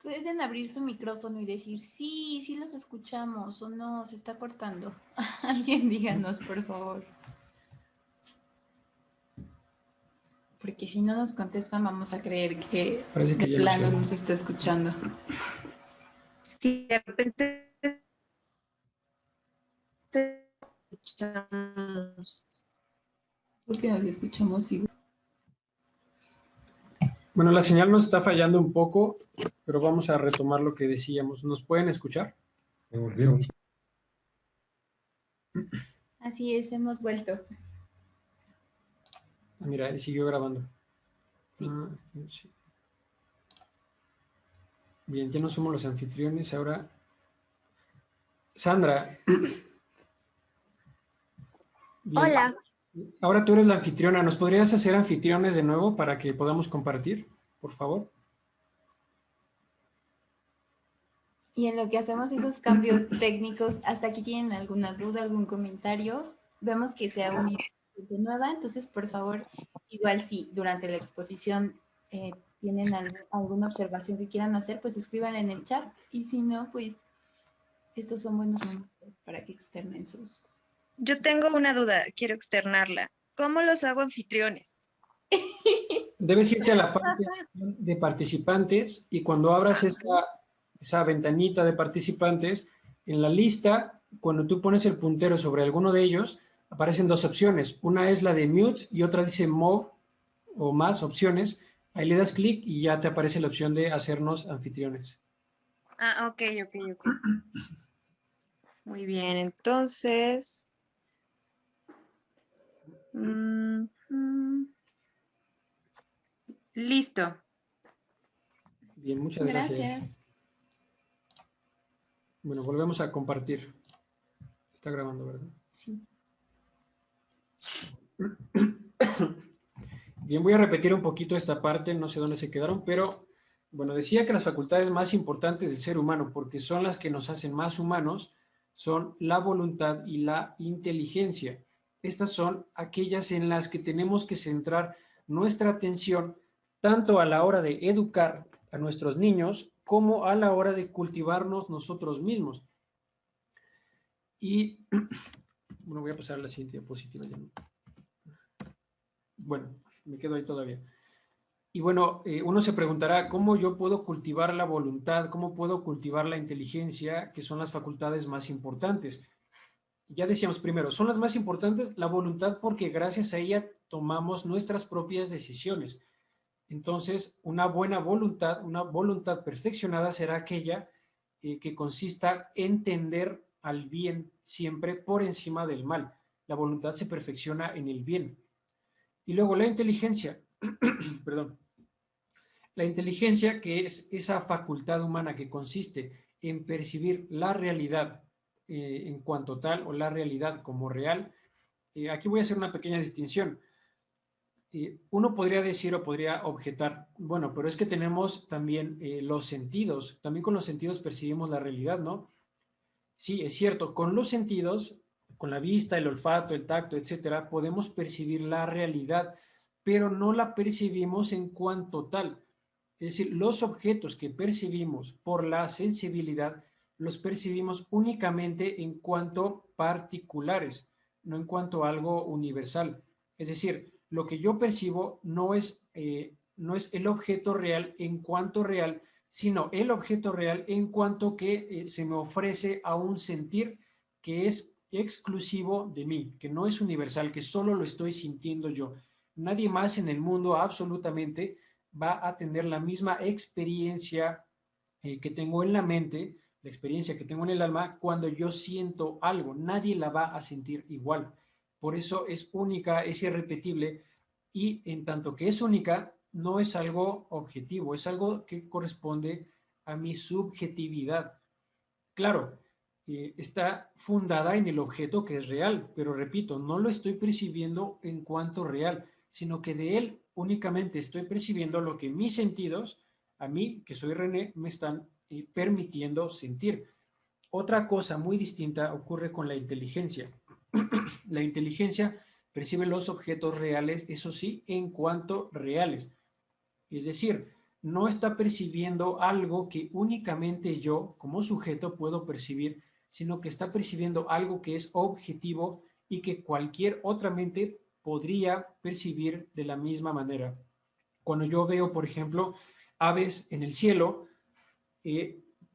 Pueden abrir su micrófono y decir, sí, sí los escuchamos o no, se está cortando. Alguien díganos, por favor. Porque si no nos contestan, vamos a creer que Parece que de ya no plano se... nos está escuchando. Sí, de repente escuchamos. Porque nos escuchamos igual. Bueno, la señal nos está fallando un poco, pero vamos a retomar lo que decíamos. ¿Nos pueden escuchar? Me volvieron. Así es, hemos vuelto. Mira, siguió grabando. Sí. Sí. Bien, ya no somos los anfitriones, ahora... Sandra. Bien. Hola. Ahora tú eres la anfitriona. ¿Nos podrías hacer anfitriones de nuevo para que podamos compartir, por favor? Y en lo que hacemos esos cambios técnicos, ¿hasta aquí tienen alguna duda, algún comentario? Vemos que se ha unido gente nueva, entonces por favor, igual si durante la exposición tienen alguna observación que quieran hacer, pues escriban en el chat, y si no, pues estos son buenos momentos para que externen sus... Yo tengo una duda, quiero externarla. ¿Cómo los hago anfitriones? Debes irte a la parte de participantes y cuando abras esa ventanita de participantes, en la lista, cuando tú pones el puntero sobre alguno de ellos, aparecen dos opciones. Una es la de mute y otra dice more o más opciones. Ahí le das clic y ya te aparece la opción de hacernos anfitriones. Ah, ok. Muy bien, entonces... Listo. Bien, muchas gracias. Bueno, volvemos a compartir. Está grabando, ¿verdad? Sí. Bien, voy a repetir un poquito esta parte, no sé dónde se quedaron, pero bueno, decía que las facultades más importantes del ser humano, porque son las que nos hacen más humanos, son la voluntad y la inteligencia. Estas son aquellas en las que tenemos que centrar nuestra atención tanto a la hora de educar a nuestros niños como a la hora de cultivarnos nosotros mismos. Y, bueno, voy a pasar a la siguiente diapositiva. Bueno, me quedo ahí todavía. Y bueno, uno se preguntará, ¿cómo yo puedo cultivar la voluntad? ¿Cómo puedo cultivar la inteligencia? Que son las facultades más importantes. Ya decíamos primero, son las más importantes la voluntad porque gracias a ella tomamos nuestras propias decisiones. Entonces, una buena voluntad, una voluntad perfeccionada será aquella que consista en tender al bien siempre por encima del mal. La voluntad se perfecciona en el bien. Y luego la inteligencia, perdón. La inteligencia, que es esa facultad humana que consiste en percibir la realidad en cuanto tal o la realidad como real. Aquí voy a hacer una pequeña distinción. Uno podría decir o podría objetar, bueno, pero es que tenemos también los sentidos, también con los sentidos percibimos la realidad, ¿no? Sí, es cierto, con los sentidos, con la vista, el olfato, el tacto, etcétera, podemos percibir la realidad, pero no la percibimos en cuanto tal. Es decir, los objetos que percibimos por la sensibilidad los percibimos únicamente en cuanto particulares, no en cuanto a algo universal. Es decir, lo que yo percibo no es el objeto real en cuanto real, sino el objeto real en cuanto que se me ofrece a un sentir que es exclusivo de mí, que no es universal, que solo lo estoy sintiendo yo. Nadie más en el mundo absolutamente va a tener la misma experiencia que tengo en la mente, la experiencia que tengo en el alma, cuando yo siento algo. Nadie la va a sentir igual. Por eso es única, es irrepetible, y en tanto que es única, no es algo objetivo, es algo que corresponde a mi subjetividad. Claro, está fundada en el objeto que es real, pero repito, no lo estoy percibiendo en cuanto real, sino que de él únicamente estoy percibiendo lo que mis sentidos, a mí, que soy René, me están permitiendo sentir. Otra cosa muy distinta ocurre con la inteligencia. La inteligencia percibe los objetos reales, eso sí, en cuanto reales. Es decir, no está percibiendo algo que únicamente yo, como sujeto, puedo percibir, sino que está percibiendo algo que es objetivo y que cualquier otra mente podría percibir de la misma manera. Cuando yo veo, por ejemplo, aves en el cielo,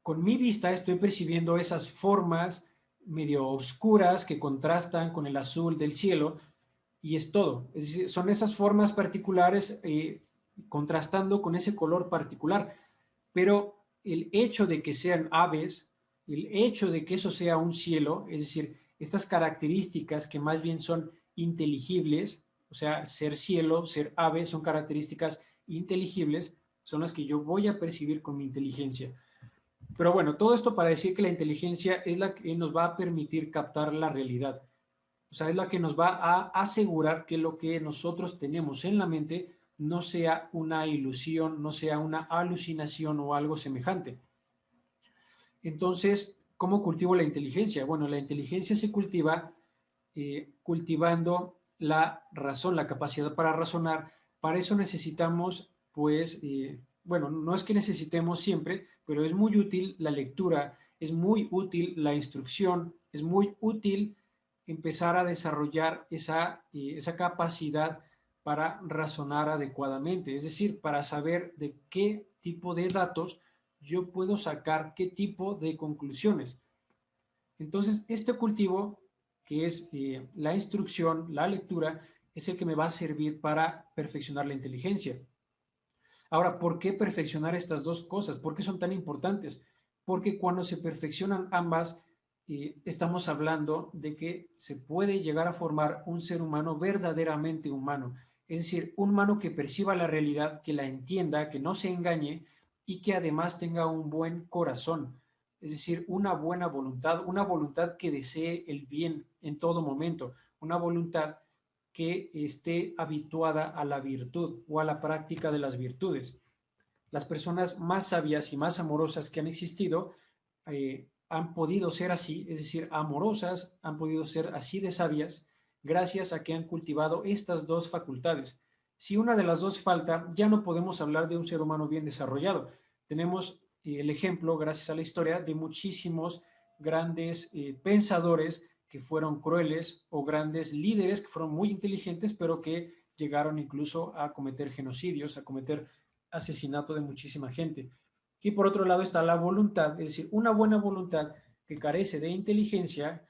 con mi vista estoy percibiendo esas formas medio oscuras que contrastan con el azul del cielo, y es todo. Es decir, son esas formas particulares contrastando con ese color particular. Pero el hecho de que sean aves, el hecho de que eso sea un cielo, es decir, estas características que más bien son inteligibles, o sea, ser cielo, ser ave, son características inteligibles, son las que yo voy a percibir con mi inteligencia. Pero bueno, todo esto para decir que la inteligencia es la que nos va a permitir captar la realidad. O sea, es la que nos va a asegurar que lo que nosotros tenemos en la mente no sea una ilusión, no sea una alucinación o algo semejante. Entonces, ¿cómo cultivo la inteligencia? Bueno, la inteligencia se cultiva cultivando la razón, la capacidad para razonar. Para eso necesitamos, pues, bueno, no es que necesitemos siempre, pero es muy útil la lectura, es muy útil la instrucción, es muy útil empezar a desarrollar esa capacidad para razonar adecuadamente, es decir, para saber de qué tipo de datos yo puedo sacar qué tipo de conclusiones. Entonces, este cultivo, que es la instrucción, la lectura, es el que me va a servir para perfeccionar la inteligencia. Ahora, ¿por qué perfeccionar estas dos cosas? ¿Por qué son tan importantes? Porque cuando se perfeccionan ambas, estamos hablando de que se puede llegar a formar un ser humano verdaderamente humano. Es decir, un humano que perciba la realidad, que la entienda, que no se engañe y que además tenga un buen corazón. Es decir, una buena voluntad, una voluntad que desee el bien en todo momento, una voluntad que esté habituada a la virtud o a la práctica de las virtudes. Las personas más sabias y más amorosas que han existido han podido ser así, es decir, amorosas, han podido ser así de sabias gracias a que han cultivado estas dos facultades. Si una de las dos falta, ya no podemos hablar de un ser humano bien desarrollado. Tenemos el ejemplo, gracias a la historia, de muchísimos grandes pensadores que fueron crueles o grandes líderes que fueron muy inteligentes, pero que llegaron incluso a cometer genocidios, a cometer asesinato de muchísima gente. Y por otro lado está la voluntad, es decir, una buena voluntad que carece de inteligencia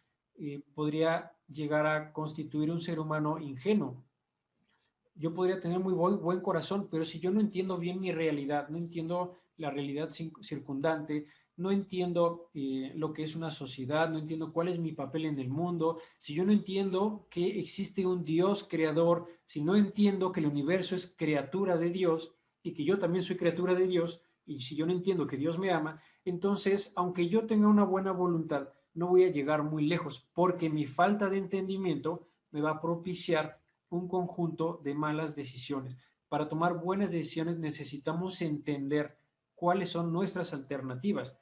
podría llegar a constituir un ser humano ingenuo. Yo podría tener muy buen corazón, pero si yo no entiendo bien mi realidad, no entiendo la realidad circundante, no entiendo lo que es una sociedad, no entiendo cuál es mi papel en el mundo, si yo no entiendo que existe un Dios creador, si no entiendo que el universo es criatura de Dios y que yo también soy criatura de Dios, y si yo no entiendo que Dios me ama, entonces, aunque yo tenga una buena voluntad, no voy a llegar muy lejos, porque mi falta de entendimiento me va a propiciar un conjunto de malas decisiones. Para tomar buenas decisiones necesitamos entender cuáles son nuestras alternativas.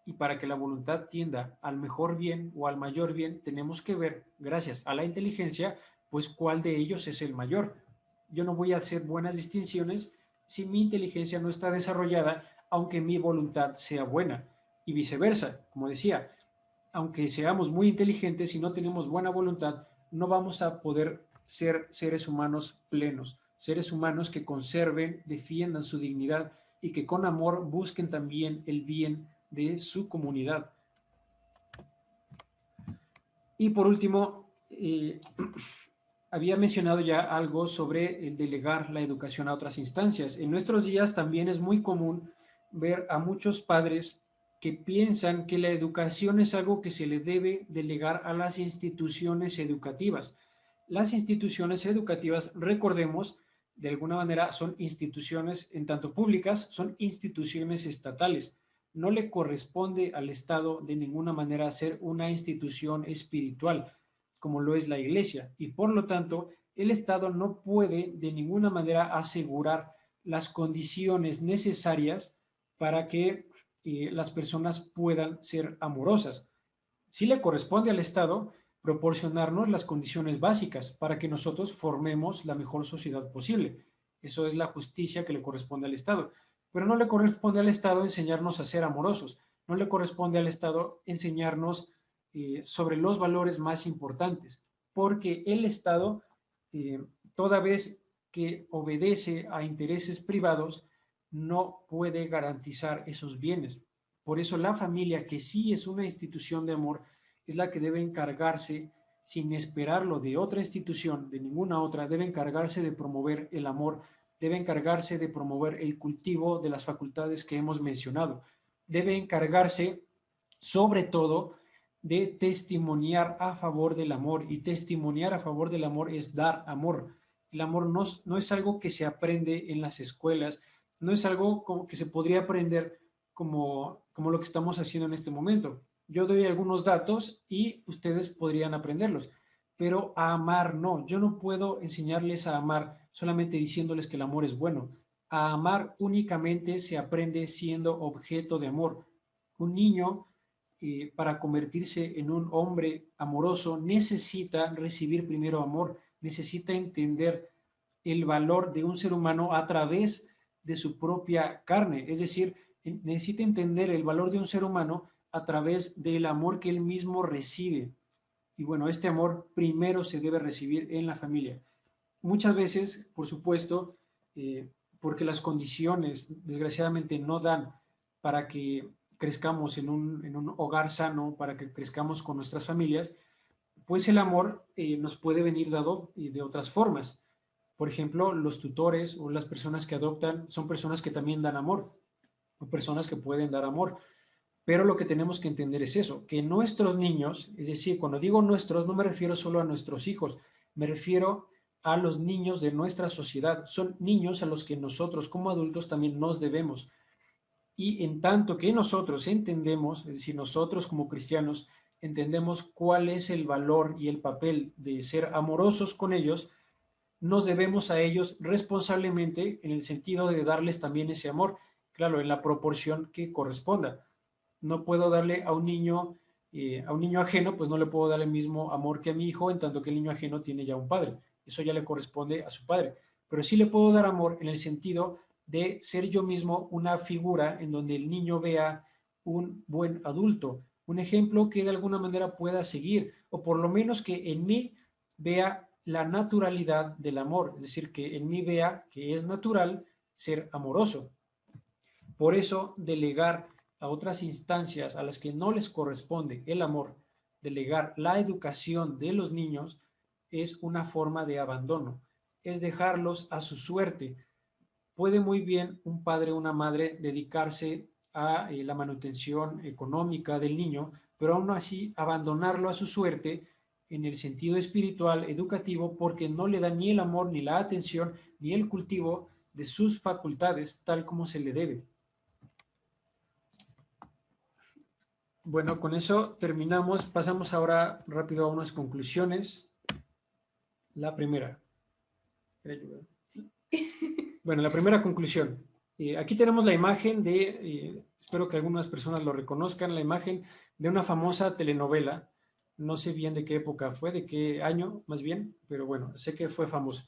Y para que la voluntad tienda al mejor bien o al mayor bien, tenemos que ver, gracias a la inteligencia, pues cuál de ellos es el mayor. Yo no voy a hacer buenas distinciones si mi inteligencia no está desarrollada, aunque mi voluntad sea buena. Y viceversa, como decía, aunque seamos muy inteligentes, si no tenemos buena voluntad, no vamos a poder ser seres humanos plenos, seres humanos que conserven, defiendan su dignidad y que con amor busquen también el bien de su comunidad. Y por último, había mencionado ya algo sobre el delegar la educación a otras instancias. En nuestros días también es muy común ver a muchos padres que piensan que la educación es algo que se le debe delegar a las instituciones educativas. Las instituciones educativas, recordemos, de alguna manera son instituciones en tanto públicas, son instituciones estatales. No le corresponde al Estado de ninguna manera ser una institución espiritual, como lo es la Iglesia, y por lo tanto el Estado no puede de ninguna manera asegurar las condiciones necesarias para que las personas puedan ser amorosas. Sí le corresponde al Estado proporcionarnos las condiciones básicas para que nosotros formemos la mejor sociedad posible. Eso es la justicia que le corresponde al Estado. Pero no le corresponde al Estado enseñarnos a ser amorosos, no le corresponde al Estado enseñarnos sobre los valores más importantes, porque el Estado, toda vez que obedece a intereses privados, no puede garantizar esos bienes. Por eso la familia, que sí es una institución de amor, es la que debe encargarse, sin esperarlo de otra institución, de ninguna otra, debe encargarse de promover el amor, debe encargarse de promover el cultivo de las facultades que hemos mencionado, debe encargarse sobre todo de testimoniar a favor del amor, y testimoniar a favor del amor es dar amor. El amor no es algo que se aprende en las escuelas, no es algo como que se podría aprender como lo que estamos haciendo en este momento. Yo doy algunos datos y ustedes podrían aprenderlos, pero a amar no. Yo no puedo enseñarles a amar solamente diciéndoles que el amor es bueno. A amar únicamente se aprende siendo objeto de amor. Un niño, para convertirse en un hombre amoroso, necesita recibir primero amor, necesita entender el valor de un ser humano a través de su propia carne, es decir, necesita entender el valor de un ser humano a través del amor que él mismo recibe. Y bueno, este amor primero se debe recibir en la familia. Muchas veces, por supuesto, porque las condiciones desgraciadamente no dan para que crezcamos en un hogar sano, para que crezcamos con nuestras familias, pues el amor nos puede venir dado de otras formas. Por ejemplo, los tutores o las personas que adoptan son personas que también dan amor, o personas que pueden dar amor. Pero lo que tenemos que entender es eso, que nuestros niños, es decir, cuando digo nuestros, no me refiero solo a nuestros hijos, me refiero a los niños de nuestra sociedad. Son niños a los que nosotros como adultos también nos debemos. Y en tanto que nosotros entendemos, es decir, nosotros como cristianos, entendemos cuál es el valor y el papel de ser amorosos con ellos, nos debemos a ellos responsablemente en el sentido de darles también ese amor, claro, en la proporción que corresponda. No puedo darle a un niño ajeno, pues no le puedo dar el mismo amor que a mi hijo, en tanto que el niño ajeno tiene ya un padre. Eso ya le corresponde a su padre. Pero sí le puedo dar amor en el sentido de ser yo mismo una figura en donde el niño vea un buen adulto, un ejemplo que de alguna manera pueda seguir, o por lo menos que en mí vea la naturalidad del amor, es decir, que en mí vea que es natural ser amoroso. Por eso, delegar a otras instancias a las que no les corresponde el amor, delegar la educación de los niños, es una forma de abandono, es dejarlos a su suerte. Puede muy bien un padre o una madre dedicarse a la manutención económica del niño, pero aún así abandonarlo a su suerte en el sentido espiritual, educativo, porque no le da ni el amor, ni la atención, ni el cultivo de sus facultades tal como se le debe. Bueno, con eso terminamos. Pasamos ahora rápido a unas conclusiones. La primera. Bueno, la primera conclusión. Aquí tenemos la imagen de, espero que algunas personas lo reconozcan, la imagen de una famosa telenovela. No sé bien de qué época fue, de qué año más bien, pero bueno, sé que fue famosa.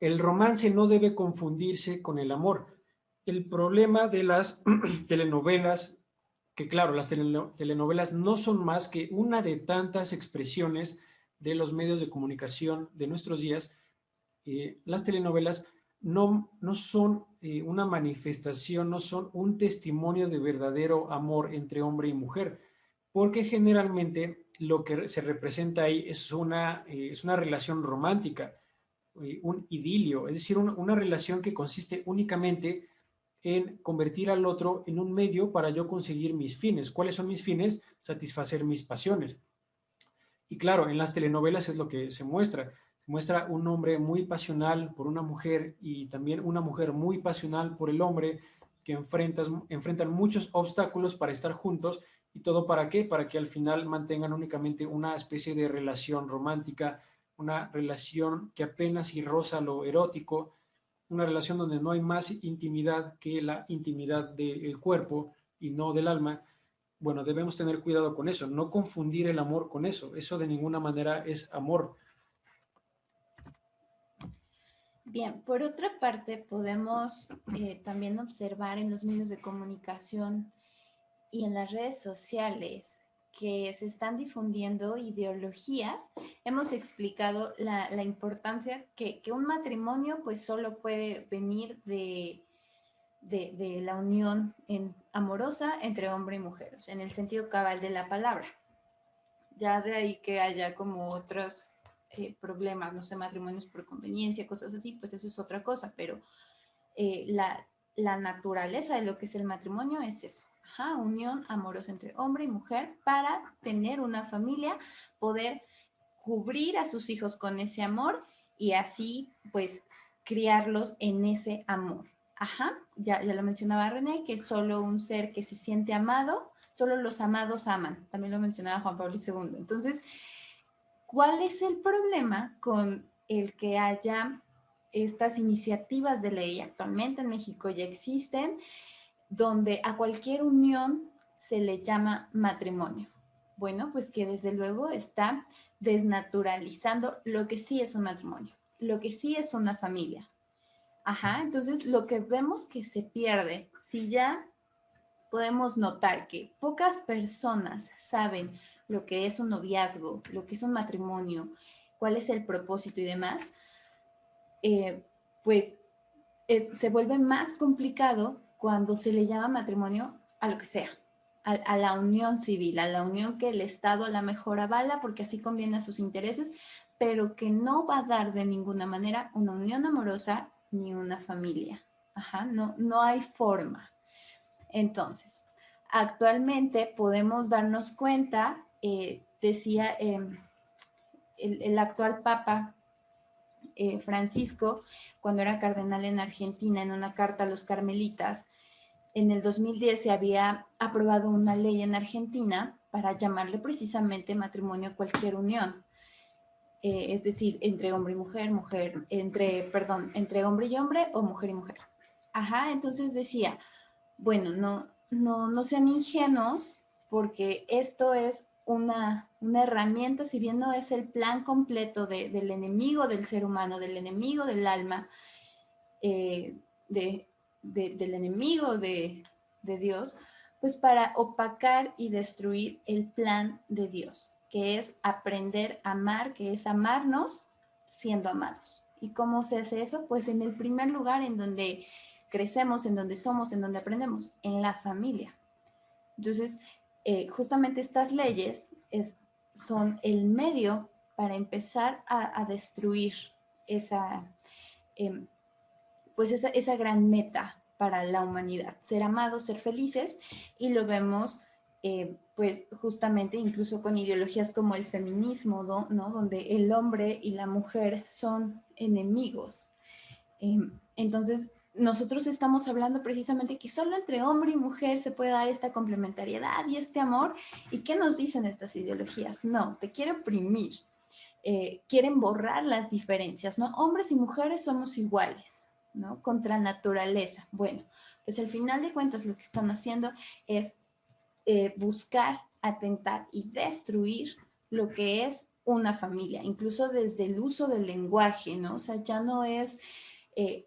El romance no debe confundirse con el amor. El problema de las telenovelas, que claro, las telenovelas no son más que una de tantas expresiones de los medios de comunicación de nuestros días. Las telenovelas no son una manifestación, no son un testimonio de verdadero amor entre hombre y mujer, porque generalmente lo que se representa ahí es una relación romántica, un idilio, es decir, una relación que consiste únicamente en convertir al otro en un medio para yo conseguir mis fines. ¿Cuáles son mis fines? Satisfacer mis pasiones. Y claro, en las telenovelas es lo que se muestra. Se muestra un hombre muy pasional por una mujer y también una mujer muy pasional por el hombre, que enfrentan muchos obstáculos para estar juntos. ¿Y todo para qué? Para que al final mantengan únicamente una especie de relación romántica, una relación que apenas si roza lo erótico, una relación donde no hay más intimidad que la intimidad del cuerpo y no del alma. bueno, debemos tener cuidado con eso, no confundir el amor con eso. Eso de ninguna manera es amor. Bien, por otra parte, podemos también observar en los medios de comunicación y en las redes sociales que se están difundiendo ideologías. Hemos explicado la importancia que un matrimonio pues solo puede venir de la unión amorosa entre hombre y mujer, o sea, en el sentido cabal de la palabra. Ya de ahí que haya como otros problemas, no sé, matrimonios por conveniencia, cosas así, pues eso es otra cosa, pero la naturaleza de lo que es el matrimonio es eso. Ajá, unión amorosa entre hombre y mujer para tener una familia, poder cubrir a sus hijos con ese amor y así pues criarlos en ese amor. Ajá, ya lo mencionaba René, que solo un ser que se siente amado, solo los amados aman. También lo mencionaba Juan Pablo II. Entonces, ¿cuál es el problema con el que haya estas iniciativas de ley? Actualmente en México ya existen, donde a cualquier unión se le llama matrimonio. Bueno, pues que desde luego está desnaturalizando lo que sí es un matrimonio, lo que sí es una familia. Ajá, entonces lo que vemos que se pierde, si ya podemos notar que pocas personas saben lo que es un noviazgo, lo que es un matrimonio, cuál es el propósito y demás, pues se vuelve más complicado cuando se le llama matrimonio a lo que sea, a la unión civil, a la unión que el Estado a la mejor avala porque así conviene a sus intereses, pero que no va a dar de ninguna manera una unión amorosa ni una familia. Ajá, no hay forma. Entonces, actualmente podemos darnos cuenta, decía el actual Papa Francisco, cuando era cardenal en Argentina, en una carta a los carmelitas, en el 2010 se había aprobado una ley en Argentina para llamarle precisamente matrimonio a cualquier unión. Es decir, entre hombre y mujer, entre hombre y hombre o mujer y mujer. Ajá, entonces decía, bueno, no sean ingenuos porque esto es una herramienta, si bien no es el plan completo del enemigo del ser humano, del enemigo del alma, del enemigo de Dios, pues para opacar y destruir el plan de Dios, que es aprender a amar, que es amarnos siendo amados. ¿Y cómo se hace eso? Pues en el primer lugar en donde crecemos, en donde somos, en donde aprendemos, en la familia. Entonces, justamente estas leyes son el medio para empezar a destruir esa gran meta para la humanidad, ser amados, ser felices, y lo vemos pues justamente incluso con ideologías como el feminismo, ¿no? Donde el hombre y la mujer son enemigos. Entonces, nosotros estamos hablando precisamente que solo entre hombre y mujer se puede dar esta complementariedad y este amor. ¿Y qué nos dicen estas ideologías? No, te quiere oprimir. Quieren borrar las diferencias, ¿no? Hombres y mujeres somos iguales, ¿no? Contra naturaleza. Bueno, pues al final de cuentas lo que están haciendo es buscar, atentar y destruir lo que es una familia, incluso desde el uso del lenguaje, ¿no? O sea, ya no es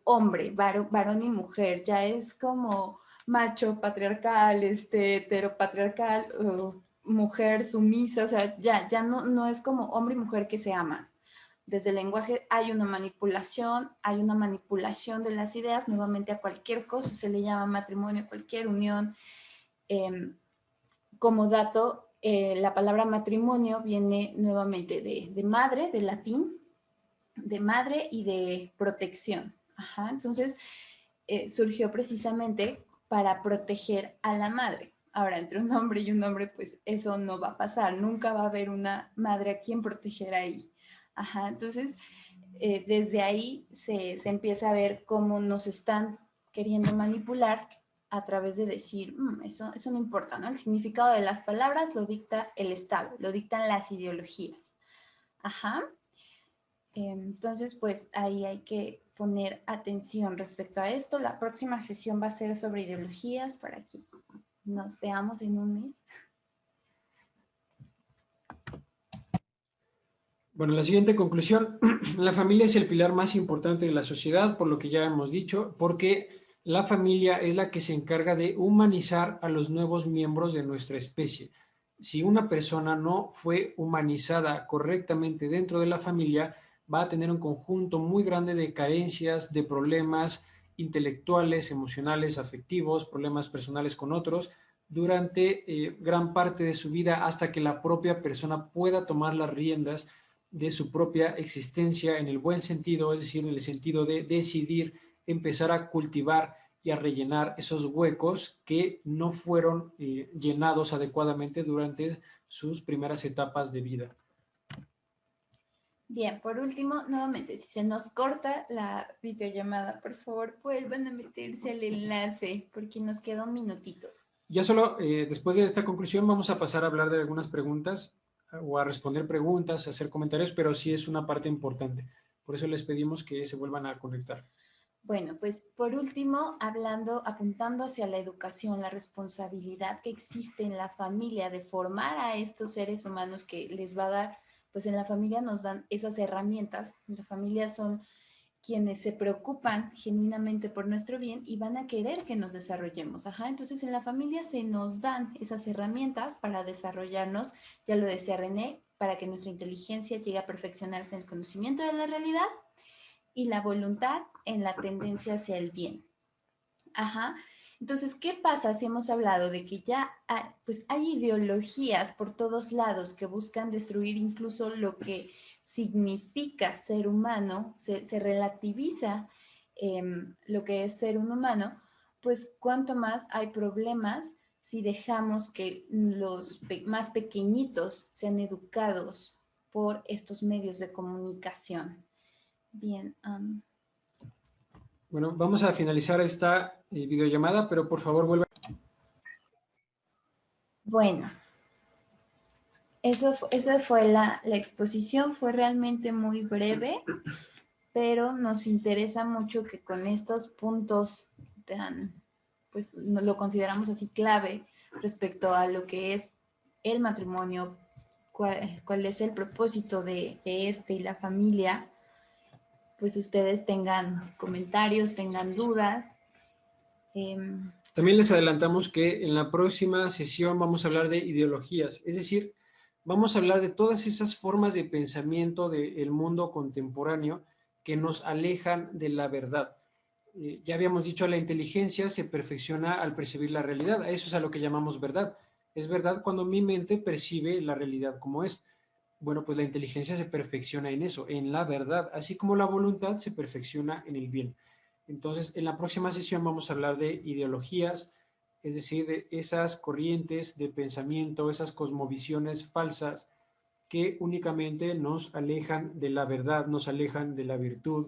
hombre, varón y mujer, ya es como macho patriarcal, heteropatriarcal, mujer sumisa, o sea, ya no es como hombre y mujer que se aman. Desde el lenguaje hay una manipulación de las ideas, nuevamente a cualquier cosa se le llama matrimonio, cualquier unión. Como dato, la palabra matrimonio viene nuevamente de madre, de latín, de madre y de protección. Ajá, entonces, surgió precisamente para proteger a la madre. Ahora, entre un hombre y un hombre, pues eso no va a pasar. Nunca va a haber una madre a quien proteger ahí. Ajá, entonces, desde ahí se empieza a ver cómo nos están queriendo manipular a través de decir, eso no importa, ¿no? El significado de las palabras lo dicta el Estado, lo dictan las ideologías. Ajá. Entonces, pues ahí hay que poner atención respecto a esto. La próxima sesión va a ser sobre ideologías para que nos veamos en un mes. Bueno, la siguiente conclusión, la familia es el pilar más importante de la sociedad, por lo que ya hemos dicho, porque la familia es la que se encarga de humanizar a los nuevos miembros de nuestra especie. Si una persona no fue humanizada correctamente dentro de la familia, va a tener un conjunto muy grande de carencias, de problemas intelectuales, emocionales, afectivos, problemas personales con otros, durante gran parte de su vida hasta que la propia persona pueda tomar las riendas de su propia existencia en el buen sentido, es decir, en el sentido de decidir empezar a cultivar y a rellenar esos huecos que no fueron llenados adecuadamente durante sus primeras etapas de vida. Bien, por último, nuevamente, si se nos corta la videollamada, por favor, vuelvan a meterse al enlace porque nos queda un minutito. Ya solo después de esta conclusión vamos a pasar a hablar de algunas preguntas o a responder preguntas, a hacer comentarios, pero sí es una parte importante. Por eso les pedimos que se vuelvan a conectar. Bueno, pues por último, apuntando hacia la educación, la responsabilidad que existe en la familia de formar a estos seres humanos que les va a dar, pues en la familia nos dan esas herramientas. La familia son quienes se preocupan genuinamente por nuestro bien y van a querer que nos desarrollemos. Ajá, entonces en la familia se nos dan esas herramientas para desarrollarnos, ya lo decía René, para que nuestra inteligencia llegue a perfeccionarse en el conocimiento de la realidad y la voluntad en la tendencia hacia el bien. Ajá. Entonces, ¿qué pasa si hemos hablado de que ya pues hay ideologías por todos lados que buscan destruir incluso lo que significa ser humano, se relativiza lo que es ser un humano, pues cuánto más hay problemas si dejamos que los más pequeñitos sean educados por estos medios de comunicación. Bien. Bueno, vamos a finalizar esta videollamada, pero por favor vuelvan. Bueno, esa fue la exposición, fue realmente muy breve, pero nos interesa mucho que con estos puntos pues lo consideramos así clave respecto a lo que es el matrimonio, cuál es el propósito de este y la familia, pues ustedes tengan comentarios, tengan dudas. También les adelantamos que en la próxima sesión vamos a hablar de ideologías, es decir, vamos a hablar de todas esas formas de pensamiento del mundo contemporáneo que nos alejan de la verdad. Ya habíamos dicho, la inteligencia se perfecciona al percibir la realidad, a eso es a lo que llamamos verdad. Es verdad cuando mi mente percibe la realidad como es. Bueno, pues la inteligencia se perfecciona en eso, en la verdad, así como la voluntad se perfecciona en el bien. Entonces, en la próxima sesión vamos a hablar de ideologías, es decir, de esas corrientes de pensamiento, esas cosmovisiones falsas que únicamente nos alejan de la verdad, nos alejan de la virtud,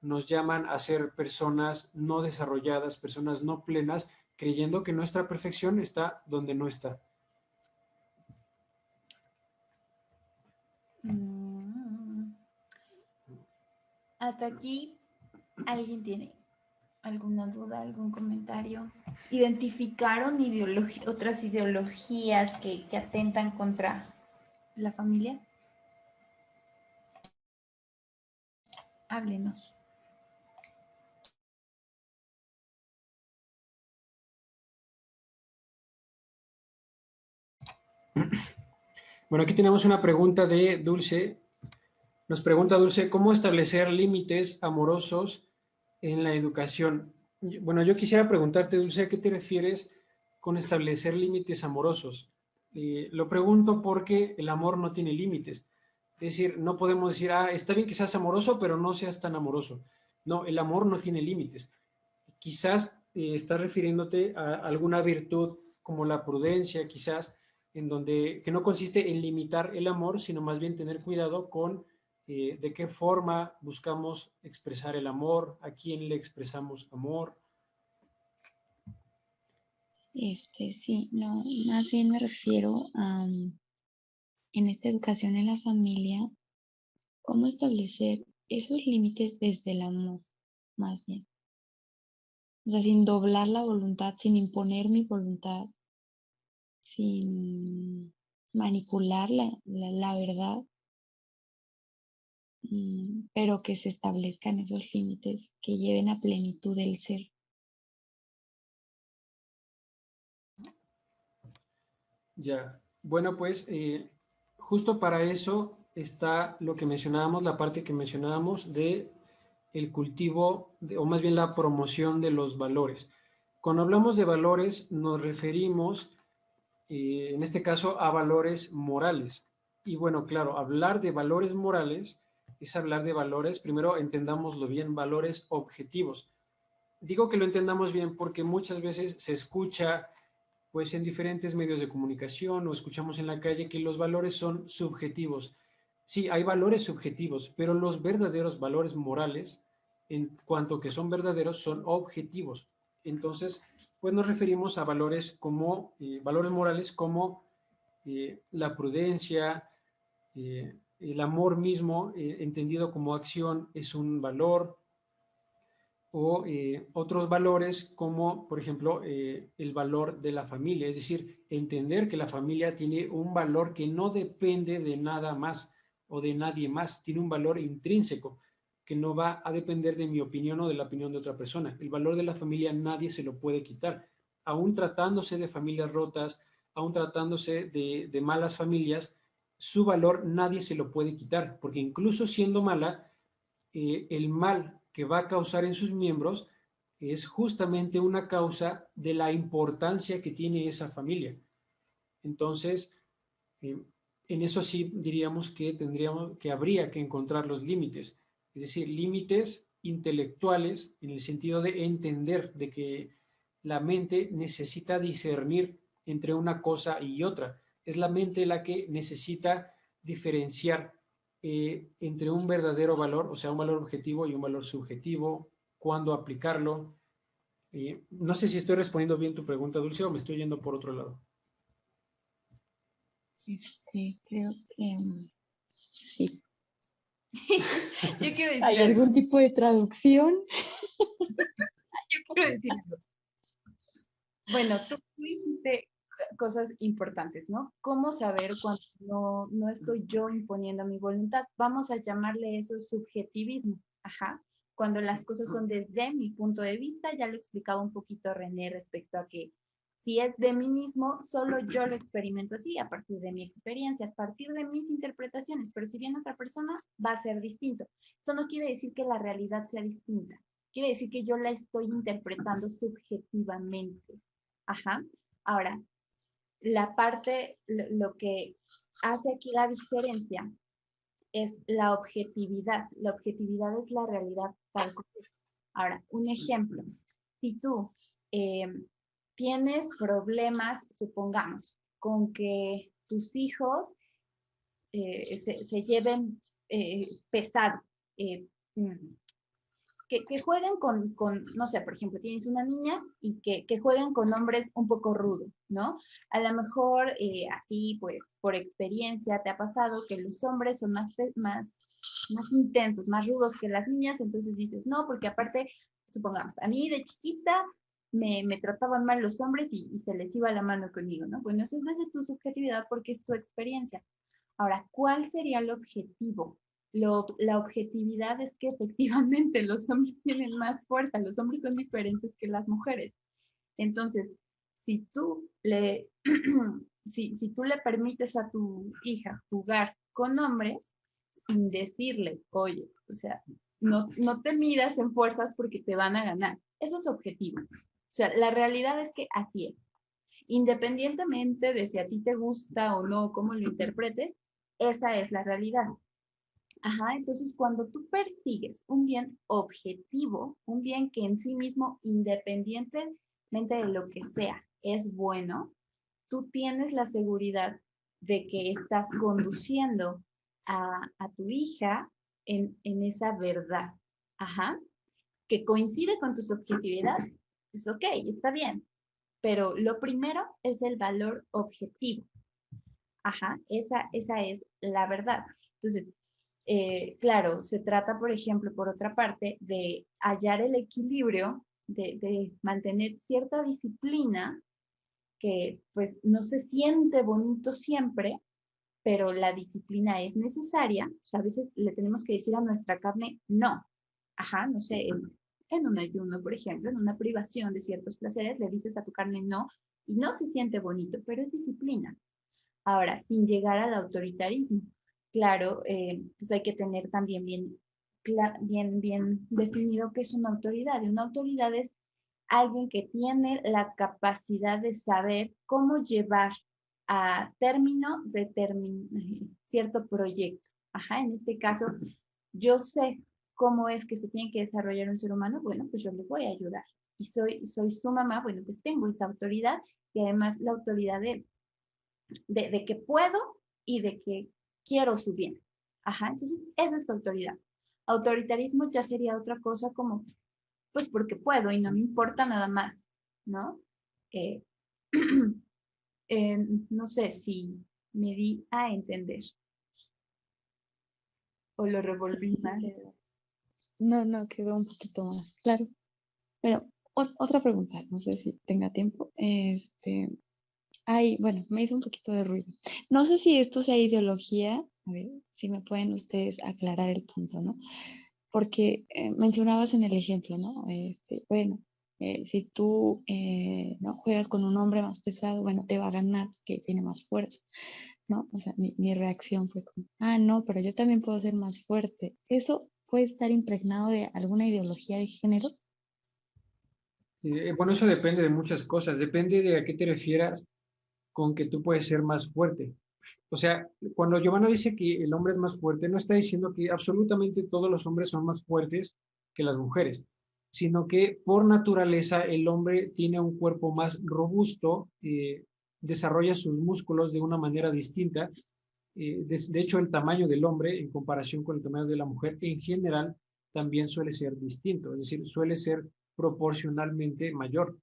nos llaman a ser personas no desarrolladas, personas no plenas, creyendo que nuestra perfección está donde no está. Hasta aquí, ¿alguien tiene alguna duda, algún comentario? ¿Identificaron otras ideologías que atentan contra la familia? Háblenos. Bueno, aquí tenemos una pregunta de Dulce. Nos pregunta Dulce, ¿cómo establecer límites amorosos en la educación? Bueno, yo quisiera preguntarte, Dulce, ¿a qué te refieres con establecer límites amorosos? Lo pregunto porque el amor no tiene límites. Es decir, no podemos decir, está bien que seas amoroso, pero no seas tan amoroso. No, el amor no tiene límites. Quizás estás refiriéndote a alguna virtud como la prudencia, quizás, en donde, que no consiste en limitar el amor, sino más bien tener cuidado con de qué forma buscamos expresar el amor, a quién le expresamos amor. Sí, no, más bien me refiero a, en esta educación en la familia, cómo establecer esos límites desde el amor, más bien. O sea, sin doblar la voluntad, sin imponer mi voluntad, sin manipular la verdad, pero que se establezcan esos límites que lleven a plenitud el ser. Ya, bueno, pues justo para eso está lo que mencionábamos, la parte que mencionábamos de el cultivo, o más bien la promoción de los valores. Cuando hablamos de valores nos referimos, en este caso, a valores morales. Y bueno, claro, hablar de valores morales es hablar de valores, primero entendámoslo bien, valores objetivos. Digo que lo entendamos bien porque muchas veces se escucha pues en diferentes medios de comunicación o escuchamos en la calle que los valores son subjetivos. Sí, hay valores subjetivos, pero los verdaderos valores morales, en cuanto que son verdaderos, son objetivos. Entonces, pues nos referimos a valores como, valores morales como la prudencia, el amor mismo, entendido como acción, es un valor, o otros valores como, por ejemplo, el valor de la familia, es decir, entender que la familia tiene un valor que no depende de nada más o de nadie más, tiene un valor intrínseco que no va a depender de mi opinión o de la opinión de otra persona. El valor de la familia nadie se lo puede quitar, aún tratándose de familias rotas, aún tratándose de malas familias, su valor nadie se lo puede quitar, porque incluso siendo mala, el mal que va a causar en sus miembros es justamente una causa de la importancia que tiene esa familia. Entonces, eh, en eso sí diríamos que habría que encontrar los límites, es decir, límites intelectuales en el sentido de entender de que la mente necesita discernir entre una cosa y otra. Es la mente la que necesita diferenciar entre un verdadero valor, o sea, un valor objetivo y un valor subjetivo, cuándo aplicarlo. No sé si estoy respondiendo bien tu pregunta, Dulce, o me estoy yendo por otro lado. Creo que sí. Yo quiero decir ¿Hay algo. algún tipo de traducción? Yo quiero decir algo. Bueno, tú dijiste cosas importantes, ¿no? ¿Cómo saber cuando no estoy yo imponiendo mi voluntad? Vamos a llamarle eso subjetivismo. Ajá. Cuando las cosas son desde mi punto de vista, ya lo explicaba un poquito René respecto a que si es de mí mismo, solo yo lo experimento así, a partir de mi experiencia, a partir de mis interpretaciones, pero si viene otra persona, va a ser distinto. Esto no quiere decir que la realidad sea distinta, quiere decir que yo la estoy interpretando subjetivamente. Ajá. Ahora, la parte, lo que hace aquí la diferencia es la objetividad. La objetividad es la realidad tal cual. Ahora, un ejemplo. Si tú tienes problemas, supongamos, con que tus hijos se lleven pesado, eh, mm, que jueguen no sé, por ejemplo, tienes una niña y que jueguen con hombres un poco rudos, ¿no? A lo mejor a ti, pues, por experiencia te ha pasado que los hombres son más intensos, más rudos que las niñas, entonces dices, no, porque aparte, supongamos, a mí de chiquita me trataban mal los hombres y se les iba la mano conmigo, ¿no? Bueno, eso es desde tu subjetividad porque es tu experiencia. Ahora, ¿cuál sería el objetivo? La objetividad es que efectivamente los hombres tienen más fuerza, los hombres son diferentes que las mujeres. Entonces, si tú le, si tú le permites a tu hija jugar con hombres, sin decirle, oye, o sea, no te midas en fuerzas porque te van a ganar. Eso es objetivo. O sea, la realidad es que así es. Independientemente de si a ti te gusta o no, cómo lo interpretes, esa es la realidad. Ajá, entonces cuando tú persigues un bien objetivo, un bien que en sí mismo, independientemente de lo que sea, es bueno, tú tienes la seguridad de que estás conduciendo a tu hija en esa verdad. Ajá, que coincide con tu subjetividad, pues ok, está bien, pero lo primero es el valor objetivo. Ajá, esa es la verdad. Entonces, claro, se trata, por ejemplo, por otra parte, de hallar el equilibrio, de mantener cierta disciplina que pues no se siente bonito siempre, pero la disciplina es necesaria. O sea, a veces le tenemos que decir a nuestra carne no. Ajá, no sé, en un ayuno, por ejemplo, en una privación de ciertos placeres, le dices a tu carne no y no se siente bonito, pero es disciplina. Ahora, sin llegar al autoritarismo. Claro, pues hay que tener también bien definido qué es una autoridad. Y una autoridad es alguien que tiene la capacidad de saber cómo llevar a término cierto proyecto. Ajá, en este caso, yo sé cómo es que se tiene que desarrollar un ser humano, bueno, pues yo le voy a ayudar. Y soy su mamá, bueno, pues tengo esa autoridad y además la autoridad de que puedo y de que quiero su bien. Ajá, entonces esa es tu autoridad. Autoritarismo ya sería otra cosa como, pues porque puedo y no me importa nada más, ¿no? Eh, no sé si me di a entender o lo revolví Sí, mal. no, no, quedó un poquito más claro. Pero otra pregunta, no sé si tenga tiempo. Ay, bueno, me hizo un poquito de ruido. No sé si esto sea ideología, a ver si me pueden ustedes aclarar el punto, ¿no? Porque mencionabas en el ejemplo, ¿no? Bueno, si tú no juegas con un hombre más pesado, bueno, te va a ganar, que tiene más fuerza, ¿no? O sea, mi reacción fue como, ah, no, pero yo también puedo ser más fuerte. ¿Eso puede estar impregnado de alguna ideología de género? Bueno, eso depende de muchas cosas. Depende de a qué te refieras con que tú puedes ser más fuerte. O sea, cuando Giovanna dice que el hombre es más fuerte, no está diciendo que absolutamente todos los hombres son más fuertes que las mujeres, sino que por naturaleza el hombre tiene un cuerpo más robusto, desarrolla sus músculos de una manera distinta. De hecho, el tamaño del hombre en comparación con el tamaño de la mujer en general también suele ser distinto, es decir, suele ser proporcionalmente mayor.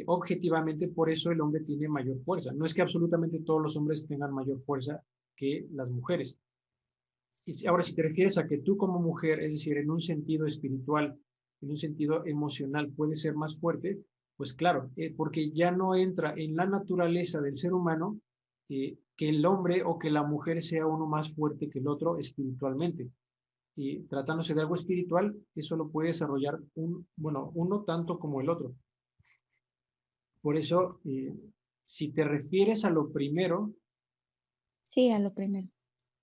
Objetivamente, por eso el hombre tiene mayor fuerza. No es que absolutamente todos los hombres tengan mayor fuerza que las mujeres. Ahora, si te refieres a que tú como mujer, es decir, en un sentido espiritual, en un sentido emocional, puedes ser más fuerte, pues claro, porque ya no entra en la naturaleza del ser humano que el hombre o que la mujer sea uno más fuerte que el otro espiritualmente. Y tratándose de algo espiritual, eso lo puede desarrollar uno tanto como el otro. Por eso, si te refieres a lo primero, Sí, a lo primero,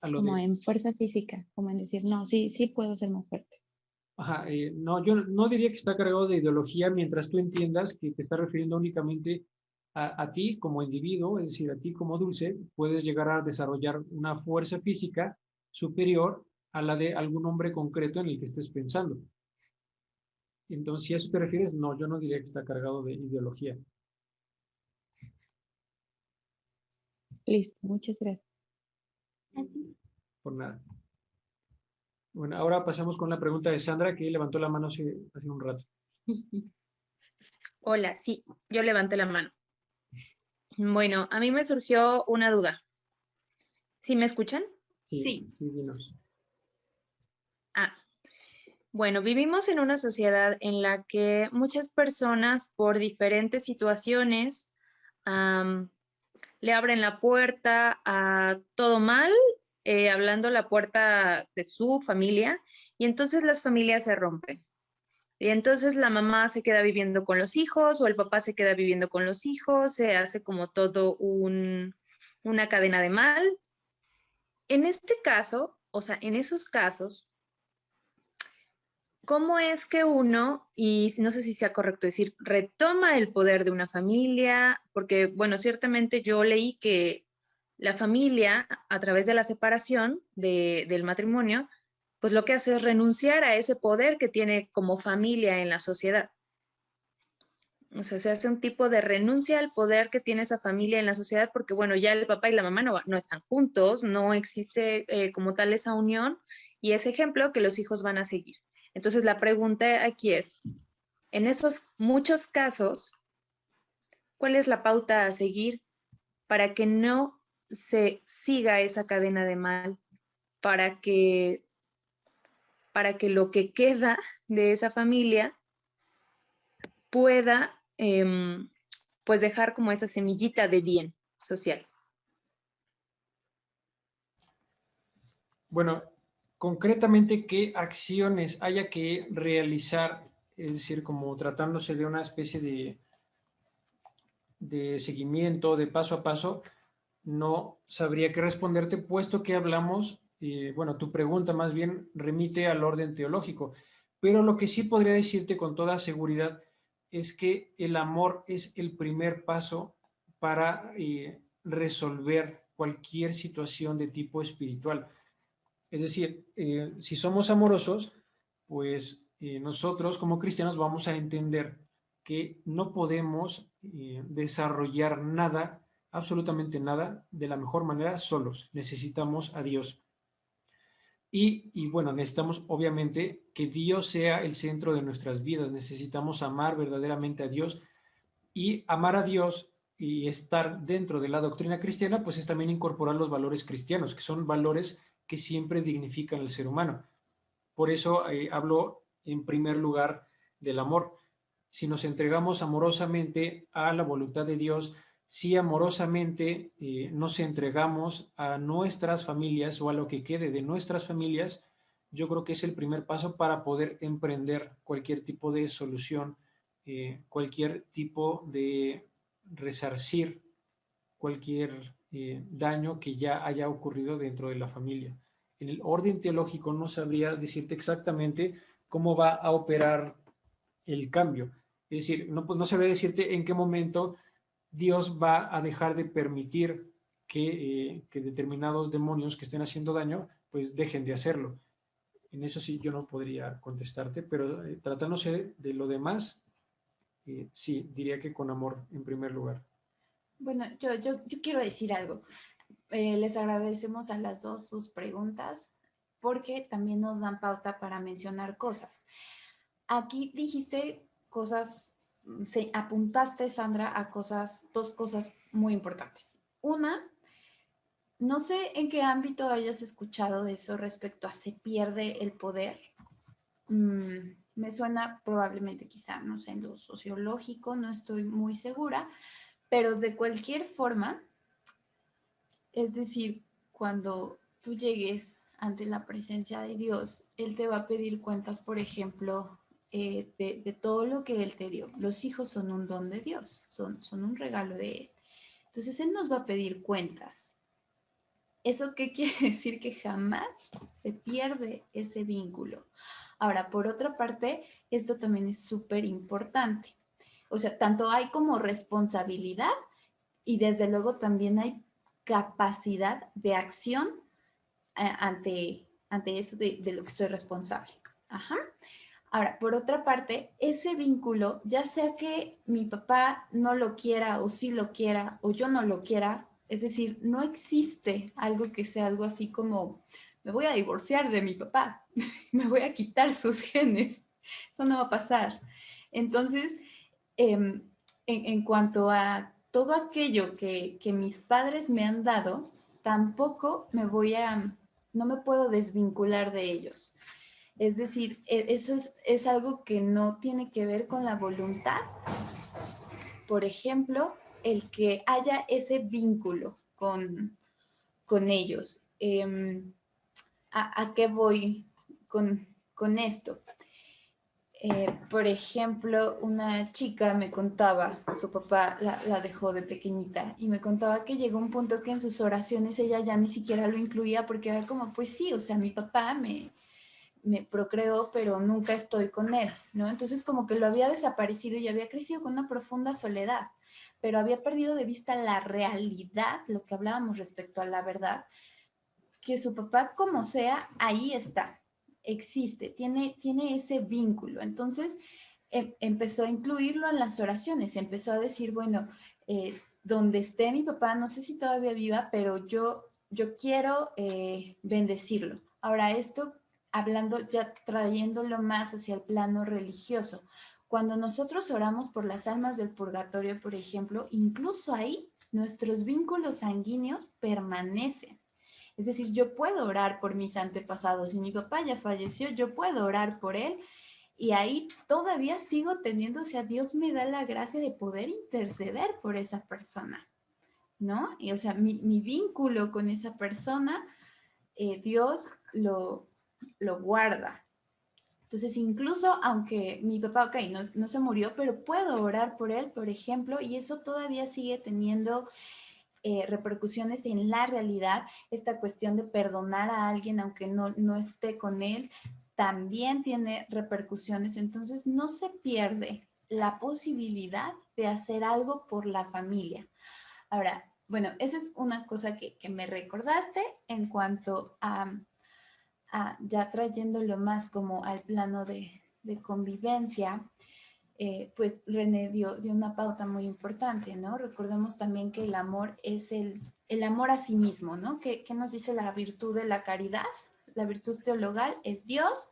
a lo como de, en fuerza física, como en decir, no, sí, sí puedo ser más fuerte. ajá, no, yo no diría que está cargado de ideología mientras tú entiendas que te está refiriendo únicamente a ti como individuo, es decir, a ti como Dulce, puedes llegar a desarrollar una fuerza física superior a la de algún hombre concreto en el que estés pensando. Entonces, si a eso te refieres, no, yo no diría que está cargado de ideología, Listo, muchas gracias. por nada. Bueno, ahora pasamos con la pregunta de Sandra, que levantó la mano hace un rato. Hola, sí, yo levanté la mano. Bueno, a mí me surgió una duda. ¿Sí me escuchan? Sí, Sí, sí, dinos. Ah, bueno, vivimos en una sociedad en la que muchas personas por diferentes situaciones le abren la puerta a todo mal, hablando la puerta de su familia, y entonces las familias se rompen. Y entonces la mamá se queda viviendo con los hijos o el papá se queda viviendo con los hijos, se hace como todo una cadena de mal. En este caso, o sea, en esos casos, ¿cómo es que uno, y no sé si sea correcto decir, retoma el poder de una familia? Porque, bueno, ciertamente yo leí que la familia, a través de la separación del matrimonio, pues lo que hace es renunciar a ese poder que tiene como familia en la sociedad. O sea, se hace un tipo de renuncia al poder que tiene esa familia en la sociedad porque, bueno, ya el papá y la mamá no están juntos, no existe como tal esa unión y ese ejemplo que los hijos van a seguir. Entonces, la pregunta aquí es, en esos muchos casos, ¿cuál es la pauta a seguir para que no se siga esa cadena de mal, para que, para que lo que queda de esa familia pueda pues dejar como esa semillita de bien social? Bueno, concretamente, ¿qué acciones haya que realizar? Es decir, como tratándose de una especie de seguimiento, de paso a paso, no sabría qué responderte, puesto que hablamos, bueno, tu pregunta más bien remite al orden teológico, pero lo que sí podría decirte con toda seguridad es que el amor es el primer paso para resolver cualquier situación de tipo espiritual. Es decir, si somos amorosos, pues nosotros como cristianos vamos a entender que no podemos desarrollar nada, absolutamente nada, de la mejor manera solos. Necesitamos a Dios. Y bueno, necesitamos obviamente que Dios sea el centro de nuestras vidas. Necesitamos amar verdaderamente a Dios, y amar a Dios y estar dentro de la doctrina cristiana, pues es también incorporar los valores cristianos, que son valores que siempre dignifican al ser humano. Por eso hablo en primer lugar del amor. Si nos entregamos amorosamente a la voluntad de Dios, si amorosamente nos entregamos a nuestras familias o a lo que quede de nuestras familias, yo creo que es el primer paso para poder emprender cualquier tipo de solución, cualquier tipo de resarcir cualquier daño que ya haya ocurrido dentro de la familia. En el orden teológico no sabría decirte exactamente cómo va a operar el cambio. Es decir, no, pues no sabría decirte en qué momento Dios va a dejar de permitir que determinados demonios que estén haciendo daño, pues dejen de hacerlo. En eso sí yo no podría contestarte, pero tratándose de lo demás, sí, diría que con amor en primer lugar. Bueno, yo quiero decir algo. Les agradecemos a las dos sus preguntas porque también nos dan pauta para mencionar cosas. Aquí dijiste cosas, apuntaste, Sandra, a cosas, dos cosas muy importantes. Una, no sé en qué ámbito hayas escuchado de eso respecto a se pierde el poder. Me suena probablemente quizá, no sé, en lo sociológico, no estoy muy segura, pero de cualquier forma, es decir, cuando tú llegues ante la presencia de Dios, Él te va a pedir cuentas, por ejemplo, de todo lo que Él te dio. Los hijos son un don de Dios, son un regalo de Él. Entonces Él nos va a pedir cuentas. ¿Eso qué quiere decir? Que jamás se pierde ese vínculo. Ahora, por otra parte, esto también es súper importante. O sea, tanto hay como responsabilidad y desde luego también hay capacidad de acción ante eso de lo que soy responsable. Ajá. Ahora, por otra parte, ese vínculo, ya sea que mi papá no lo quiera o sí lo quiera o yo no lo quiera, es decir, no existe algo que sea algo así como me voy a divorciar de mi papá, me voy a quitar sus genes. Eso no va a pasar. Entonces, en cuanto a todo aquello que mis padres me han dado, tampoco no me puedo desvincular de ellos. Es decir, eso es algo que no tiene que ver con la voluntad. Por ejemplo, el que haya ese vínculo con ellos. ¿A qué voy con esto? Por ejemplo, una chica me contaba, su papá la dejó de pequeñita y me contaba que llegó un punto que en sus oraciones ella ya ni siquiera lo incluía porque era como, pues sí, o sea, mi papá me procreó, pero nunca estoy con él, ¿no? Entonces como que lo había desaparecido y había crecido con una profunda soledad, pero había perdido de vista la realidad, lo que hablábamos respecto a la verdad, que su papá como sea, ahí está, existe, tiene ese vínculo. Entonces empezó a incluirlo en las oraciones, empezó a decir, bueno, donde esté mi papá, no sé si todavía viva, pero yo quiero bendecirlo. Ahora esto, hablando ya trayéndolo más hacia el plano religioso, cuando nosotros oramos por las almas del purgatorio, por ejemplo, incluso ahí nuestros vínculos sanguíneos permanecen. Es decir, yo puedo orar por mis antepasados. Si mi papá ya falleció, yo puedo orar por él y ahí todavía sigo teniendo, o sea, Dios me da la gracia de poder interceder por esa persona, ¿no? Y o sea, mi vínculo con esa persona, Dios lo guarda. Entonces, incluso aunque mi papá, ok, no se murió, pero puedo orar por él, por ejemplo, y eso todavía sigue teniendo repercusiones en la realidad. Esta cuestión de perdonar a alguien aunque no esté con él, también tiene repercusiones. Entonces, no se pierde la posibilidad de hacer algo por la familia. Ahora, bueno, esa es una cosa que me recordaste en cuanto a ya trayéndolo más como al plano de convivencia. Pues René dio una pauta muy importante, ¿no? Recordemos también que el amor es el amor a sí mismo, ¿no? ¿Qué nos dice la virtud de la caridad? La virtud teologal es Dios,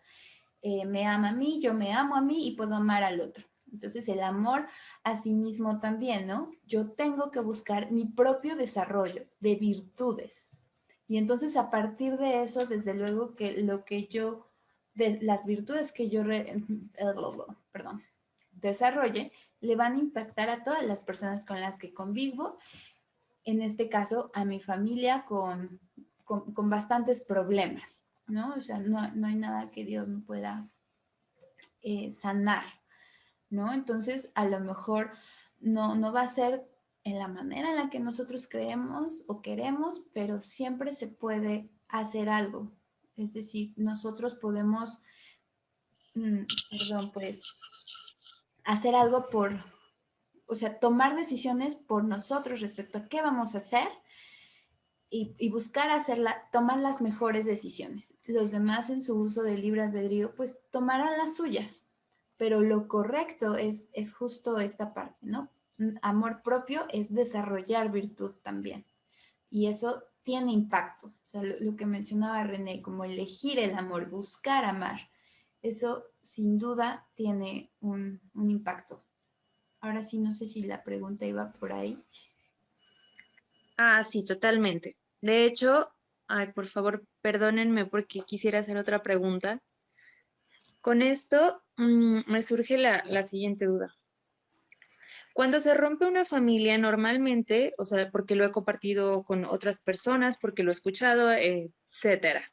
me ama a mí, yo me amo a mí y puedo amar al otro. Entonces el amor a sí mismo también, ¿no? Yo tengo que buscar mi propio desarrollo de virtudes. Y entonces a partir de eso, desde luego que de las virtudes que yo, desarrolle, le van a impactar a todas las personas con las que convivo, en este caso a mi familia con bastantes problemas, ¿no? O sea, no hay nada que Dios no pueda sanar, ¿no? Entonces, a lo mejor no va a ser en la manera en la que nosotros creemos o queremos, pero siempre se puede hacer algo. Es decir, nosotros podemos, pues, hacer algo o sea, tomar decisiones por nosotros respecto a qué vamos a hacer y buscar tomar las mejores decisiones. Los demás en su uso del libre albedrío, pues tomarán las suyas, pero lo correcto es justo esta parte, ¿no? Amor propio es desarrollar virtud también, y eso tiene impacto. O sea, lo que mencionaba René, como elegir el amor, buscar amar, eso sin duda tiene un impacto. Ahora sí, no sé si la pregunta iba por ahí. Ah, sí, totalmente. De hecho, ay, por favor, perdónenme porque quisiera hacer otra pregunta. Con esto me surge la siguiente duda. Cuando se rompe una familia, normalmente, o sea, porque lo he compartido con otras personas, porque lo he escuchado, etcétera.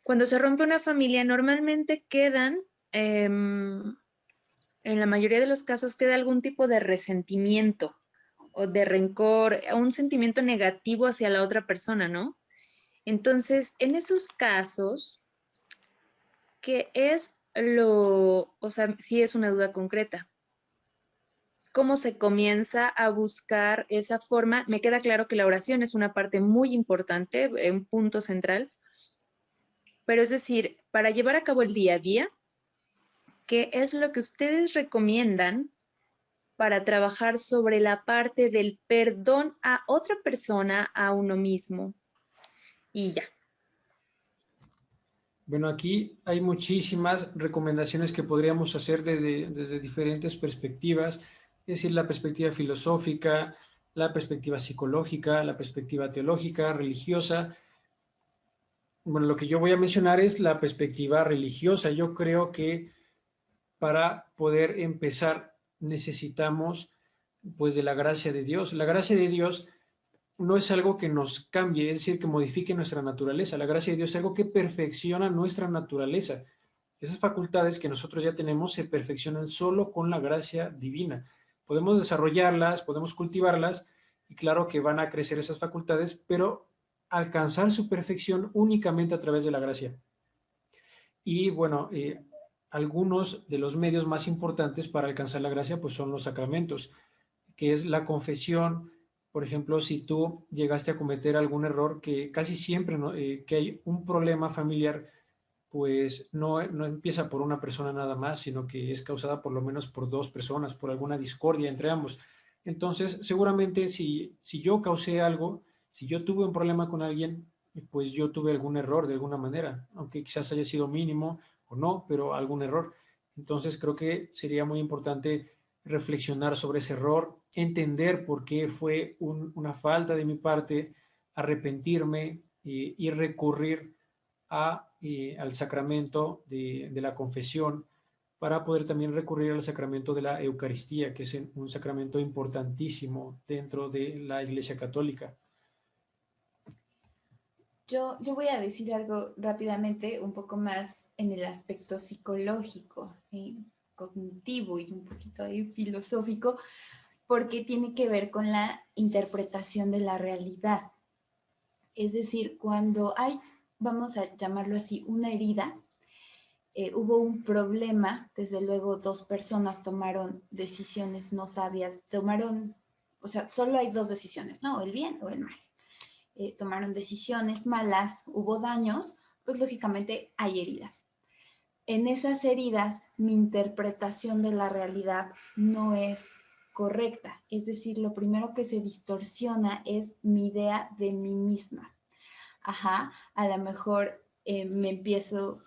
Cuando se rompe una familia, normalmente quedan, en la mayoría de los casos, queda algún tipo de resentimiento o de rencor, un sentimiento negativo hacia la otra persona, ¿no? Entonces, en esos casos, ¿qué es o sea, sí es una duda concreta? ¿Cómo se comienza a buscar esa forma? Me queda claro que la oración es una parte muy importante, un punto central, pero es decir, para llevar a cabo el día a día, ¿qué es lo que ustedes recomiendan para trabajar sobre la parte del perdón a otra persona, a uno mismo? Y ya. Bueno, aquí hay muchísimas recomendaciones que podríamos hacer desde diferentes perspectivas, es decir, la perspectiva filosófica, la perspectiva psicológica, la perspectiva teológica, religiosa. Bueno, lo que yo voy a mencionar es la perspectiva religiosa. Yo creo que para poder empezar necesitamos pues de la gracia de Dios. La gracia de Dios no es algo que nos cambie, es decir, que modifique nuestra naturaleza. La gracia de Dios es algo que perfecciona nuestra naturaleza. Esas facultades que nosotros ya tenemos se perfeccionan solo con la gracia divina. Podemos desarrollarlas, podemos cultivarlas, y claro que van a crecer esas facultades, pero alcanzar su perfección únicamente a través de la gracia. Y bueno, algunos de los medios más importantes para alcanzar la gracia pues son los sacramentos, que es la confesión. Por ejemplo, si tú llegaste a cometer algún error, que casi siempre que hay un problema familiar, pues no empieza por una persona nada más, sino que es causada por lo menos por dos personas, por alguna discordia entre ambos. Entonces, seguramente si yo causé algo, si yo tuve un problema con alguien, pues yo tuve algún error de alguna manera, aunque quizás haya sido mínimo o no, pero algún error. Entonces, creo que sería muy importante reflexionar sobre ese error, entender por qué fue una falta de mi parte, arrepentirme y recurrir al sacramento de la confesión, para poder también recurrir al sacramento de la Eucaristía, que es un sacramento importantísimo dentro de la Iglesia Católica. Yo voy a decir algo rápidamente, un poco más en el aspecto psicológico, cognitivo y un poquito ahí filosófico, porque tiene que ver con la interpretación de la realidad. Es decir, cuando hay, vamos a llamarlo así, una herida, hubo un problema, desde luego dos personas tomaron decisiones no sabias, o sea, solo hay dos decisiones, ¿no? O el bien o el mal. Tomaron decisiones malas, hubo daños, pues lógicamente hay heridas. En esas heridas, mi interpretación de la realidad no es correcta. Es decir, lo primero que se distorsiona es mi idea de mí misma. Ajá, a lo mejor me empiezo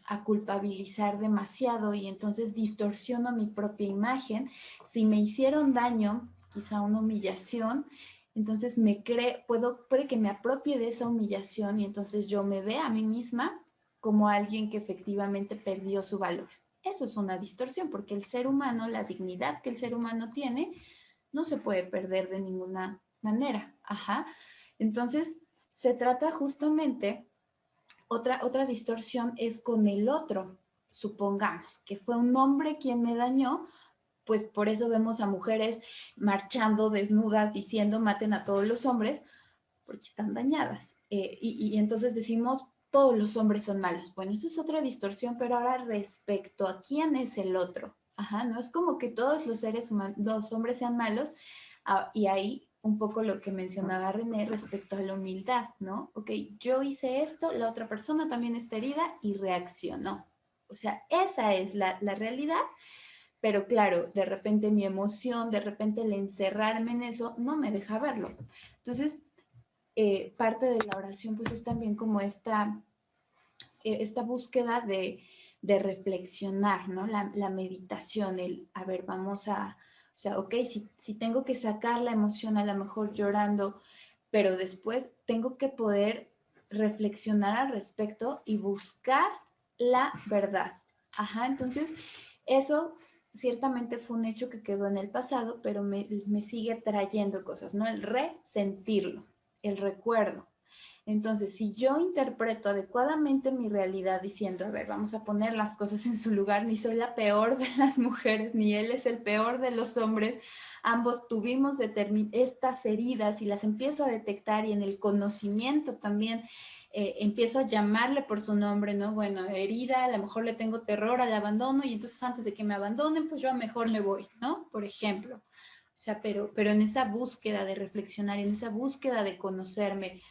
a culpabilizar demasiado y entonces distorsiono mi propia imagen. Si me hicieron daño, quizá una humillación, entonces puede que me apropie de esa humillación y entonces yo me vea a mí misma como alguien que efectivamente perdió su valor. Eso es una distorsión, porque el ser humano, la dignidad que el ser humano tiene, no se puede perder de ninguna manera. Ajá. Entonces, se trata justamente, otra distorsión es con el otro. Supongamos que fue un hombre quien me dañó, pues por eso vemos a mujeres marchando desnudas diciendo maten a todos los hombres, porque están dañadas. Y entonces decimos, todos los hombres son malos. Bueno, esa es otra distorsión, pero ahora respecto a quién es el otro. Ajá, no es como que todos los seres humanos, los hombres sean malos, y ahí un poco lo que mencionaba René respecto a la humildad, ¿no? Ok, yo hice esto, la otra persona también está herida y reaccionó. O sea, esa es la realidad, pero claro, de repente mi emoción, de repente el encerrarme en eso, no me deja verlo. Entonces, parte de la oración pues es también como esta búsqueda de reflexionar, ¿no? La meditación, a ver, vamos a, o sea, ok, si tengo que sacar la emoción a lo mejor llorando, pero después tengo que poder reflexionar al respecto y buscar la verdad. Ajá, entonces eso ciertamente fue un hecho que quedó en el pasado, pero me sigue trayendo cosas, ¿no? El resentirlo, el recuerdo. Entonces, si yo interpreto adecuadamente mi realidad diciendo, a ver, vamos a poner las cosas en su lugar, ni soy la peor de las mujeres, ni él es el peor de los hombres, ambos tuvimos estas heridas y las empiezo a detectar y en el conocimiento también empiezo a llamarle por su nombre, ¿no? Bueno, herida, a lo mejor le tengo terror al abandono y entonces antes de que me abandonen, pues yo a mejor me voy, ¿no? Por ejemplo. O sea, pero en esa búsqueda de reflexionar, en esa búsqueda de conocerme,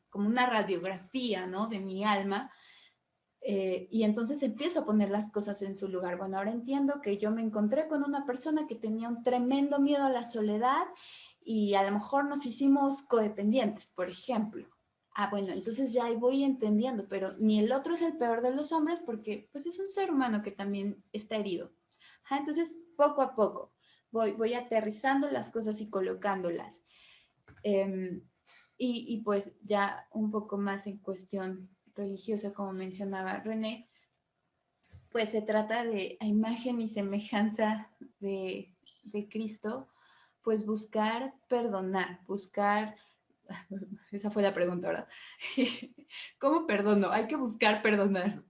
como una radiografía, ¿no? De mi alma, y entonces empiezo a poner las cosas en su lugar. Bueno, ahora entiendo que yo me encontré con una persona que tenía un tremendo miedo a la soledad y a lo mejor nos hicimos codependientes, por ejemplo. Ah, bueno, entonces ya ahí voy entendiendo, pero ni el otro es el peor de los hombres porque pues es un ser humano que también está herido. Entonces, poco a poco, voy aterrizando las cosas y colocándolas. Y pues ya un poco más en cuestión religiosa, como mencionaba René, pues se trata de, a imagen y semejanza de Cristo, pues buscar perdonar, esa fue la pregunta, ¿verdad? ¿Cómo perdono? Hay que buscar perdonar.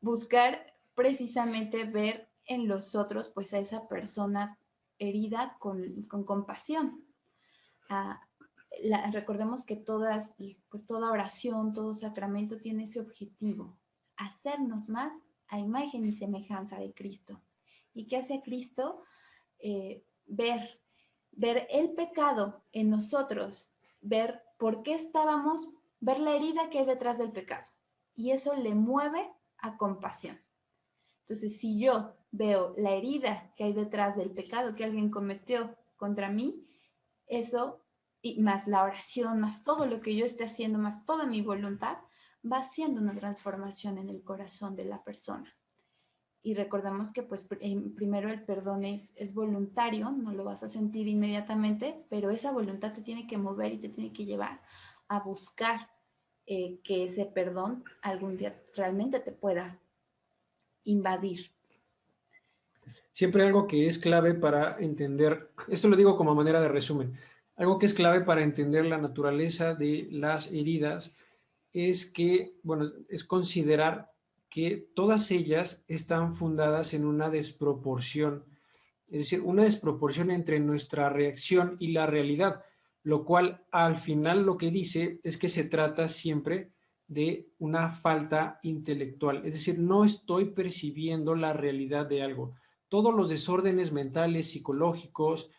Buscar precisamente ver en los otros, pues a esa persona herida con compasión. Recordemos que pues toda oración, todo sacramento tiene ese objetivo, hacernos más a imagen y semejanza de Cristo. ¿Y qué hace Cristo? Ver el pecado en nosotros, ver por qué ver la herida que hay detrás del pecado. Y eso le mueve a compasión. Entonces, si yo veo la herida que hay detrás del pecado que alguien cometió contra mí, eso, y más la oración, más todo lo que yo esté haciendo, más toda mi voluntad, va haciendo una transformación en el corazón de la persona. Y recordamos que pues primero el perdón es voluntario, no lo vas a sentir inmediatamente, pero esa voluntad te tiene que mover y te tiene que llevar a buscar que ese perdón algún día realmente te pueda invadir. Siempre algo que es clave para entender, esto lo digo como manera de resumen, Algo que es clave para entender la naturaleza de las heridas es que, bueno, es considerar que todas ellas están fundadas en una desproporción, es decir, una desproporción entre nuestra reacción y la realidad, lo cual al final lo que dice es que se trata siempre de una falta intelectual, es decir, no estoy percibiendo la realidad de algo. Todos los desórdenes mentales, psicológicos,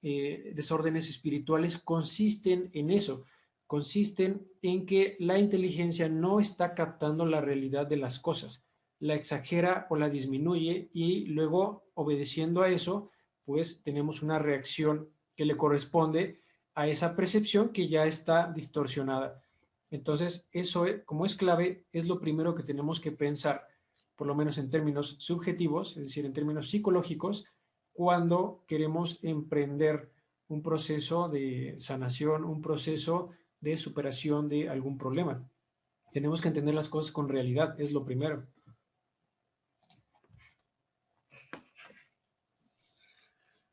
desórdenes espirituales consisten en eso, consisten en que la inteligencia no está captando la realidad de las cosas, la exagera o la disminuye y luego, obedeciendo a eso, pues tenemos una reacción que le corresponde a esa percepción que ya está distorsionada. Entonces, eso, como es clave, es lo primero que tenemos que pensar, por lo menos en términos subjetivos, es decir, en términos psicológicos, cuando queremos emprender un proceso de sanación, un proceso de superación de algún problema. Tenemos que entender las cosas con realidad, es lo primero.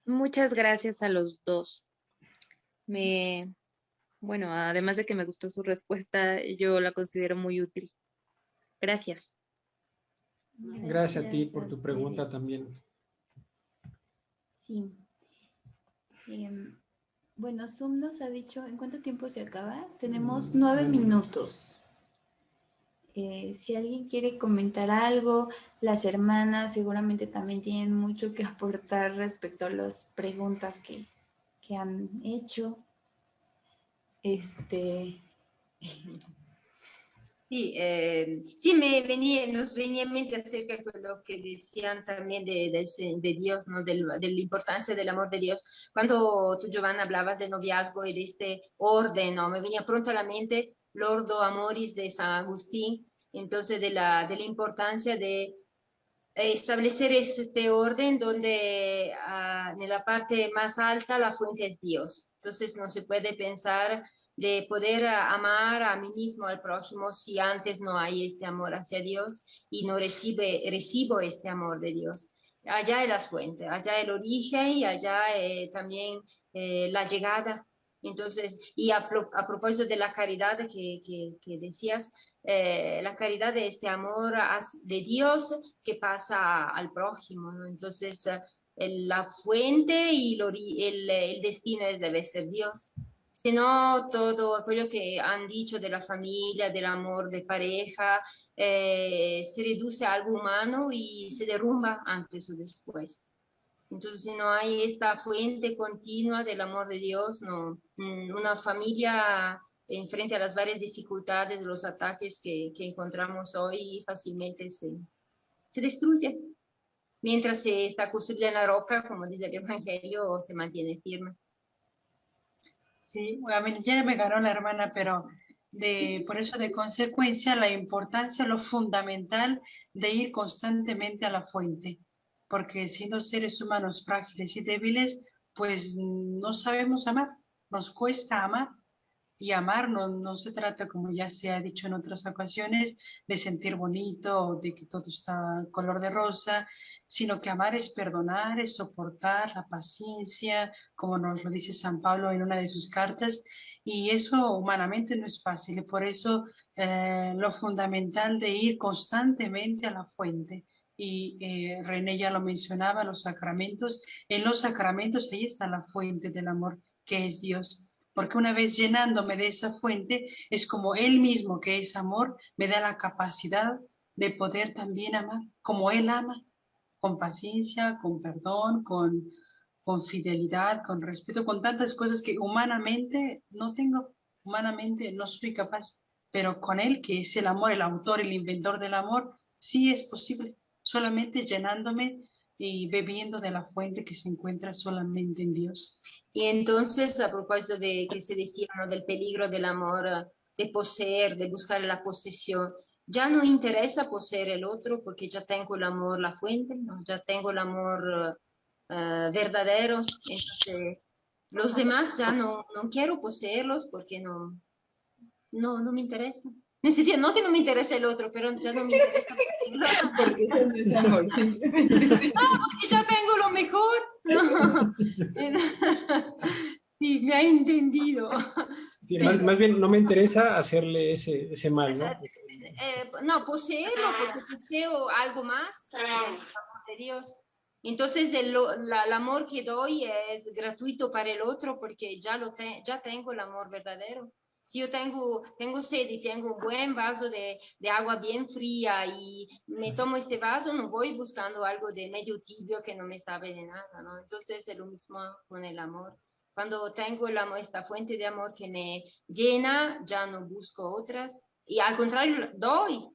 Muchas gracias a los dos. Bueno, además de que me gustó su respuesta, yo la considero muy útil. Gracias. Gracias a ti por tu pregunta también. Sí. Bueno, Zoom nos ha dicho, ¿en cuánto tiempo se acaba? Tenemos 9 minutos. Si alguien quiere comentar algo, las hermanas seguramente también tienen mucho que aportar respecto a las preguntas que han hecho. Sí, nos venía en mente acerca de lo que decían también de Dios, ¿no? De la importancia del amor de Dios. Cuando tú, Giovanna, hablabas de noviazgo y de este orden, ¿no? Me venía pronto a la mente l'Ordo Amoris de San Agustín, entonces de la importancia de establecer este orden donde en la parte más alta la fuente es Dios. Entonces no se puede pensar de poder amar a mí mismo, al prójimo, si antes no hay este amor hacia Dios y no recibo este amor de Dios. Allá es la fuente, allá el origen y allá también la llegada. Entonces, y a propósito de la caridad que decías, la caridad de este amor de Dios que pasa al prójimo, ¿no? Entonces, la fuente y el destino debe ser Dios. Si no, todo aquello que han dicho de la familia, del amor de pareja, se reduce a algo humano y se derrumba antes o después. Entonces, si no hay esta fuente continua del amor de Dios, no, una familia frente a las varias dificultades, los ataques que encontramos hoy, fácilmente se destruye. Mientras se está construida en la roca, como dice el Evangelio, se mantiene firme. Sí, a mí ya me ganó la hermana, pero por eso de consecuencia la importancia, lo fundamental de ir constantemente a la fuente, porque siendo seres humanos frágiles y débiles, pues no sabemos amar, nos cuesta amar. Y amar no se trata, como ya se ha dicho en otras ocasiones, de sentir bonito, de que todo está color de rosa, sino que amar es perdonar, es soportar, la paciencia, como nos lo dice San Pablo en una de sus cartas, y eso humanamente no es fácil, y por eso lo fundamental de ir constantemente a la fuente. Y René ya lo mencionaba, los sacramentos. En los sacramentos ahí está la fuente del amor, que es Dios. Porque una vez llenándome de esa fuente, es como Él mismo, que es amor, me da la capacidad de poder también amar como Él ama, con paciencia, con perdón, con fidelidad, con respeto, con tantas cosas que humanamente no tengo, humanamente no soy capaz. Pero con Él, que es el amor, el autor, el inventor del amor, sí es posible, solamente llenándome y bebiendo de la fuente que se encuentra solamente en Dios. Y entonces, a propósito de que se decía, ¿no? Del peligro del amor, de poseer, de buscar la posesión, ya no interesa poseer el otro porque ya tengo el amor, la fuente, ¿no? Ya tengo el amor verdadero. Entonces, los demás ya no quiero poseerlos porque no me interesa. En sentido, no que no me interesa el otro, pero ya no me interesa. Porque eso no es amor, simplemente. No, porque ya tengo lo mejor. No. Sí, me ha entendido. Sí, más bien no me interesa hacerle ese mal, ¿no? No, poseerlo, porque poseo algo más, el amor de Dios. Entonces el amor que doy es gratuito para el otro porque ya tengo el amor verdadero. Si yo tengo sed y tengo un buen vaso de agua bien fría y me tomo este vaso, no voy buscando algo de medio tibio que no me sabe de nada, ¿no? Entonces es lo mismo con el amor. Cuando tengo esta fuente de amor que me llena, ya no busco otras. Y al contrario, doy,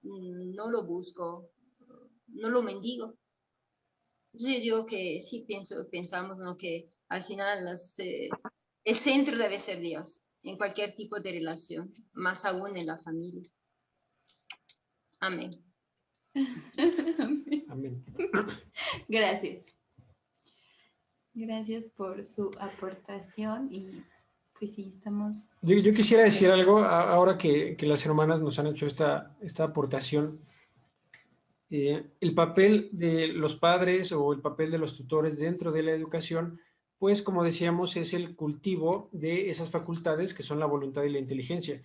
no lo busco, no lo mendigo. Yo digo que sí, pensamos, ¿no? Que al final el centro debe ser Dios, en cualquier tipo de relación, más aún en la familia. Amén. Amén. Gracias. Gracias por su aportación y pues sí, estamos... Yo quisiera decir algo ahora que las hermanas nos han hecho esta aportación. El papel de los padres o el papel de los tutores dentro de la educación, pues como decíamos, es el cultivo de esas facultades que son la voluntad y la inteligencia.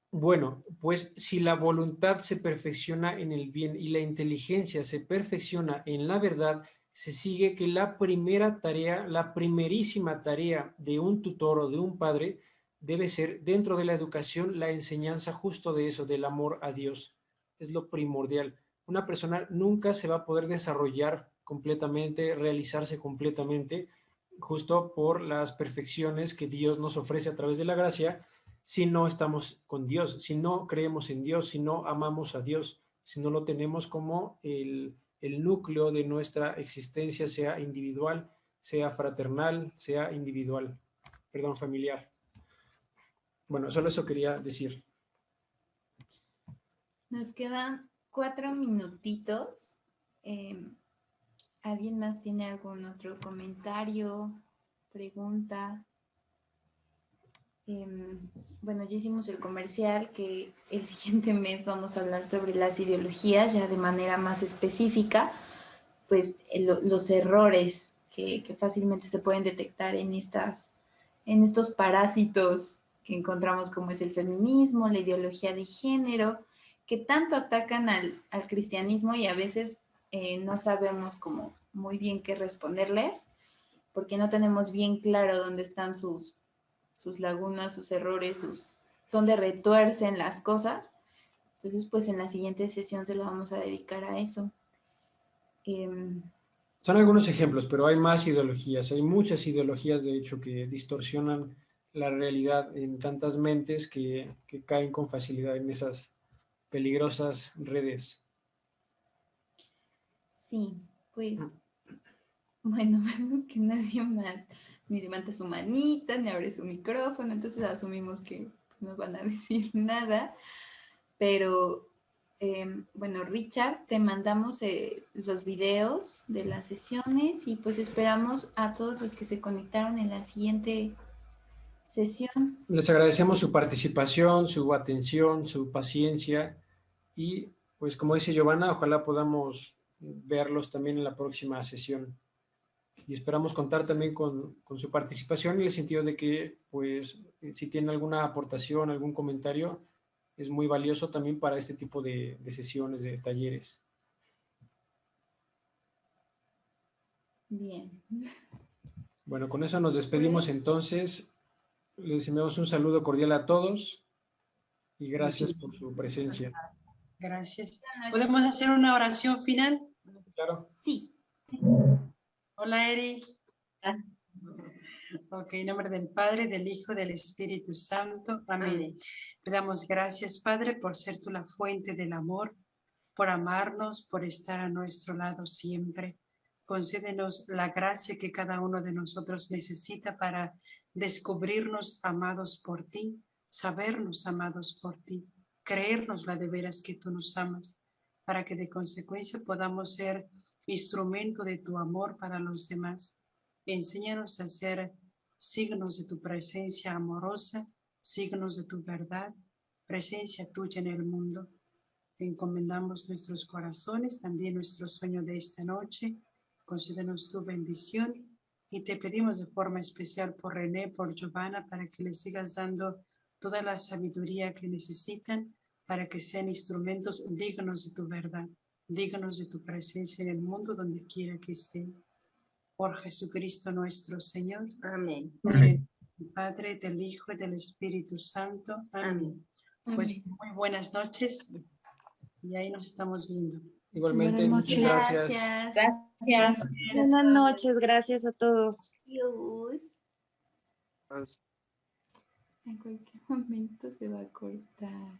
Bueno, pues si la voluntad se perfecciona en el bien y la inteligencia se perfecciona en la verdad, se sigue que la primera tarea, la primerísima tarea de un tutor o de un padre debe ser dentro de la educación la enseñanza justo de eso, del amor a Dios. Es lo primordial. Una persona nunca se va a poder desarrollar completamente, realizarse completamente, justo por las perfecciones que Dios nos ofrece a través de la gracia, si no estamos con Dios, si no creemos en Dios, si no amamos a Dios, si no lo tenemos como el núcleo de nuestra existencia, sea individual, sea fraternal, sea individual, perdón, familiar. Bueno, solo eso quería decir. Nos quedan 4 minutitos. ¿Alguien más tiene algún otro comentario, pregunta? Bueno, ya hicimos el comercial que el siguiente mes vamos a hablar sobre las ideologías ya de manera más específica, pues los errores que fácilmente se pueden detectar en estos parásitos que encontramos como es el feminismo, la ideología de género, que tanto atacan al cristianismo y a veces no sabemos como muy bien qué responderles, porque no tenemos bien claro dónde están sus lagunas, sus errores, donde retuercen las cosas. Entonces, pues en la siguiente sesión se lo vamos a dedicar a eso. Son algunos ejemplos, pero hay más ideologías. Hay muchas ideologías, de hecho, que distorsionan la realidad en tantas mentes que caen con facilidad en esas peligrosas redes. Sí, pues bueno, vemos que nadie más ni levanta su manita, ni abre su micrófono, entonces asumimos que pues, no van a decir nada, pero bueno, Richard, te mandamos los videos de las sesiones y pues esperamos a todos los que se conectaron en la siguiente sesión. Les agradecemos su participación, su atención, su paciencia y pues como dice Giovanna, ojalá podamos verlos también en la próxima sesión. Y esperamos contar también con su participación en el sentido de que pues si tienen alguna aportación, algún comentario, es muy valioso también para este tipo de sesiones, de talleres. Bien. Bueno, con eso nos despedimos entonces. Les enviamos un saludo cordial a todos y gracias por su presencia. Gracias. ¿Podemos hacer una oración final? Claro. Sí. Hola, Eri. Ok, en nombre del Padre, del Hijo, del Espíritu Santo. Amén. Te damos gracias, Padre, por ser tú la fuente del amor, por amarnos, por estar a nuestro lado siempre. Concédenos la gracia que cada uno de nosotros necesita para descubrirnos amados por ti, sabernos amados por ti, creernos la de veras que tú nos amas, para que de consecuencia podamos ser instrumento de tu amor para los demás. Enséñanos a ser signos de tu presencia amorosa, signos de tu verdad, presencia tuya en el mundo. Te encomendamos nuestros corazones, también nuestro sueño de esta noche. Concédenos tu bendición Y te pedimos de forma especial por René, por Giovanna, para que les sigas dando toda la sabiduría que necesitan para que sean instrumentos dignos de tu verdad, dignos de tu presencia en el mundo donde quiera que estén. Por Jesucristo nuestro Señor. Amén. Del Padre, del Hijo y del Espíritu Santo. Amén. Pues muy buenas noches y ahí nos estamos viendo. Igualmente, Buenas muchas noches. gracias. Gracias. Buenas noches, gracias a todos. Adiós. Pues, En cualquier momento se va a cortar.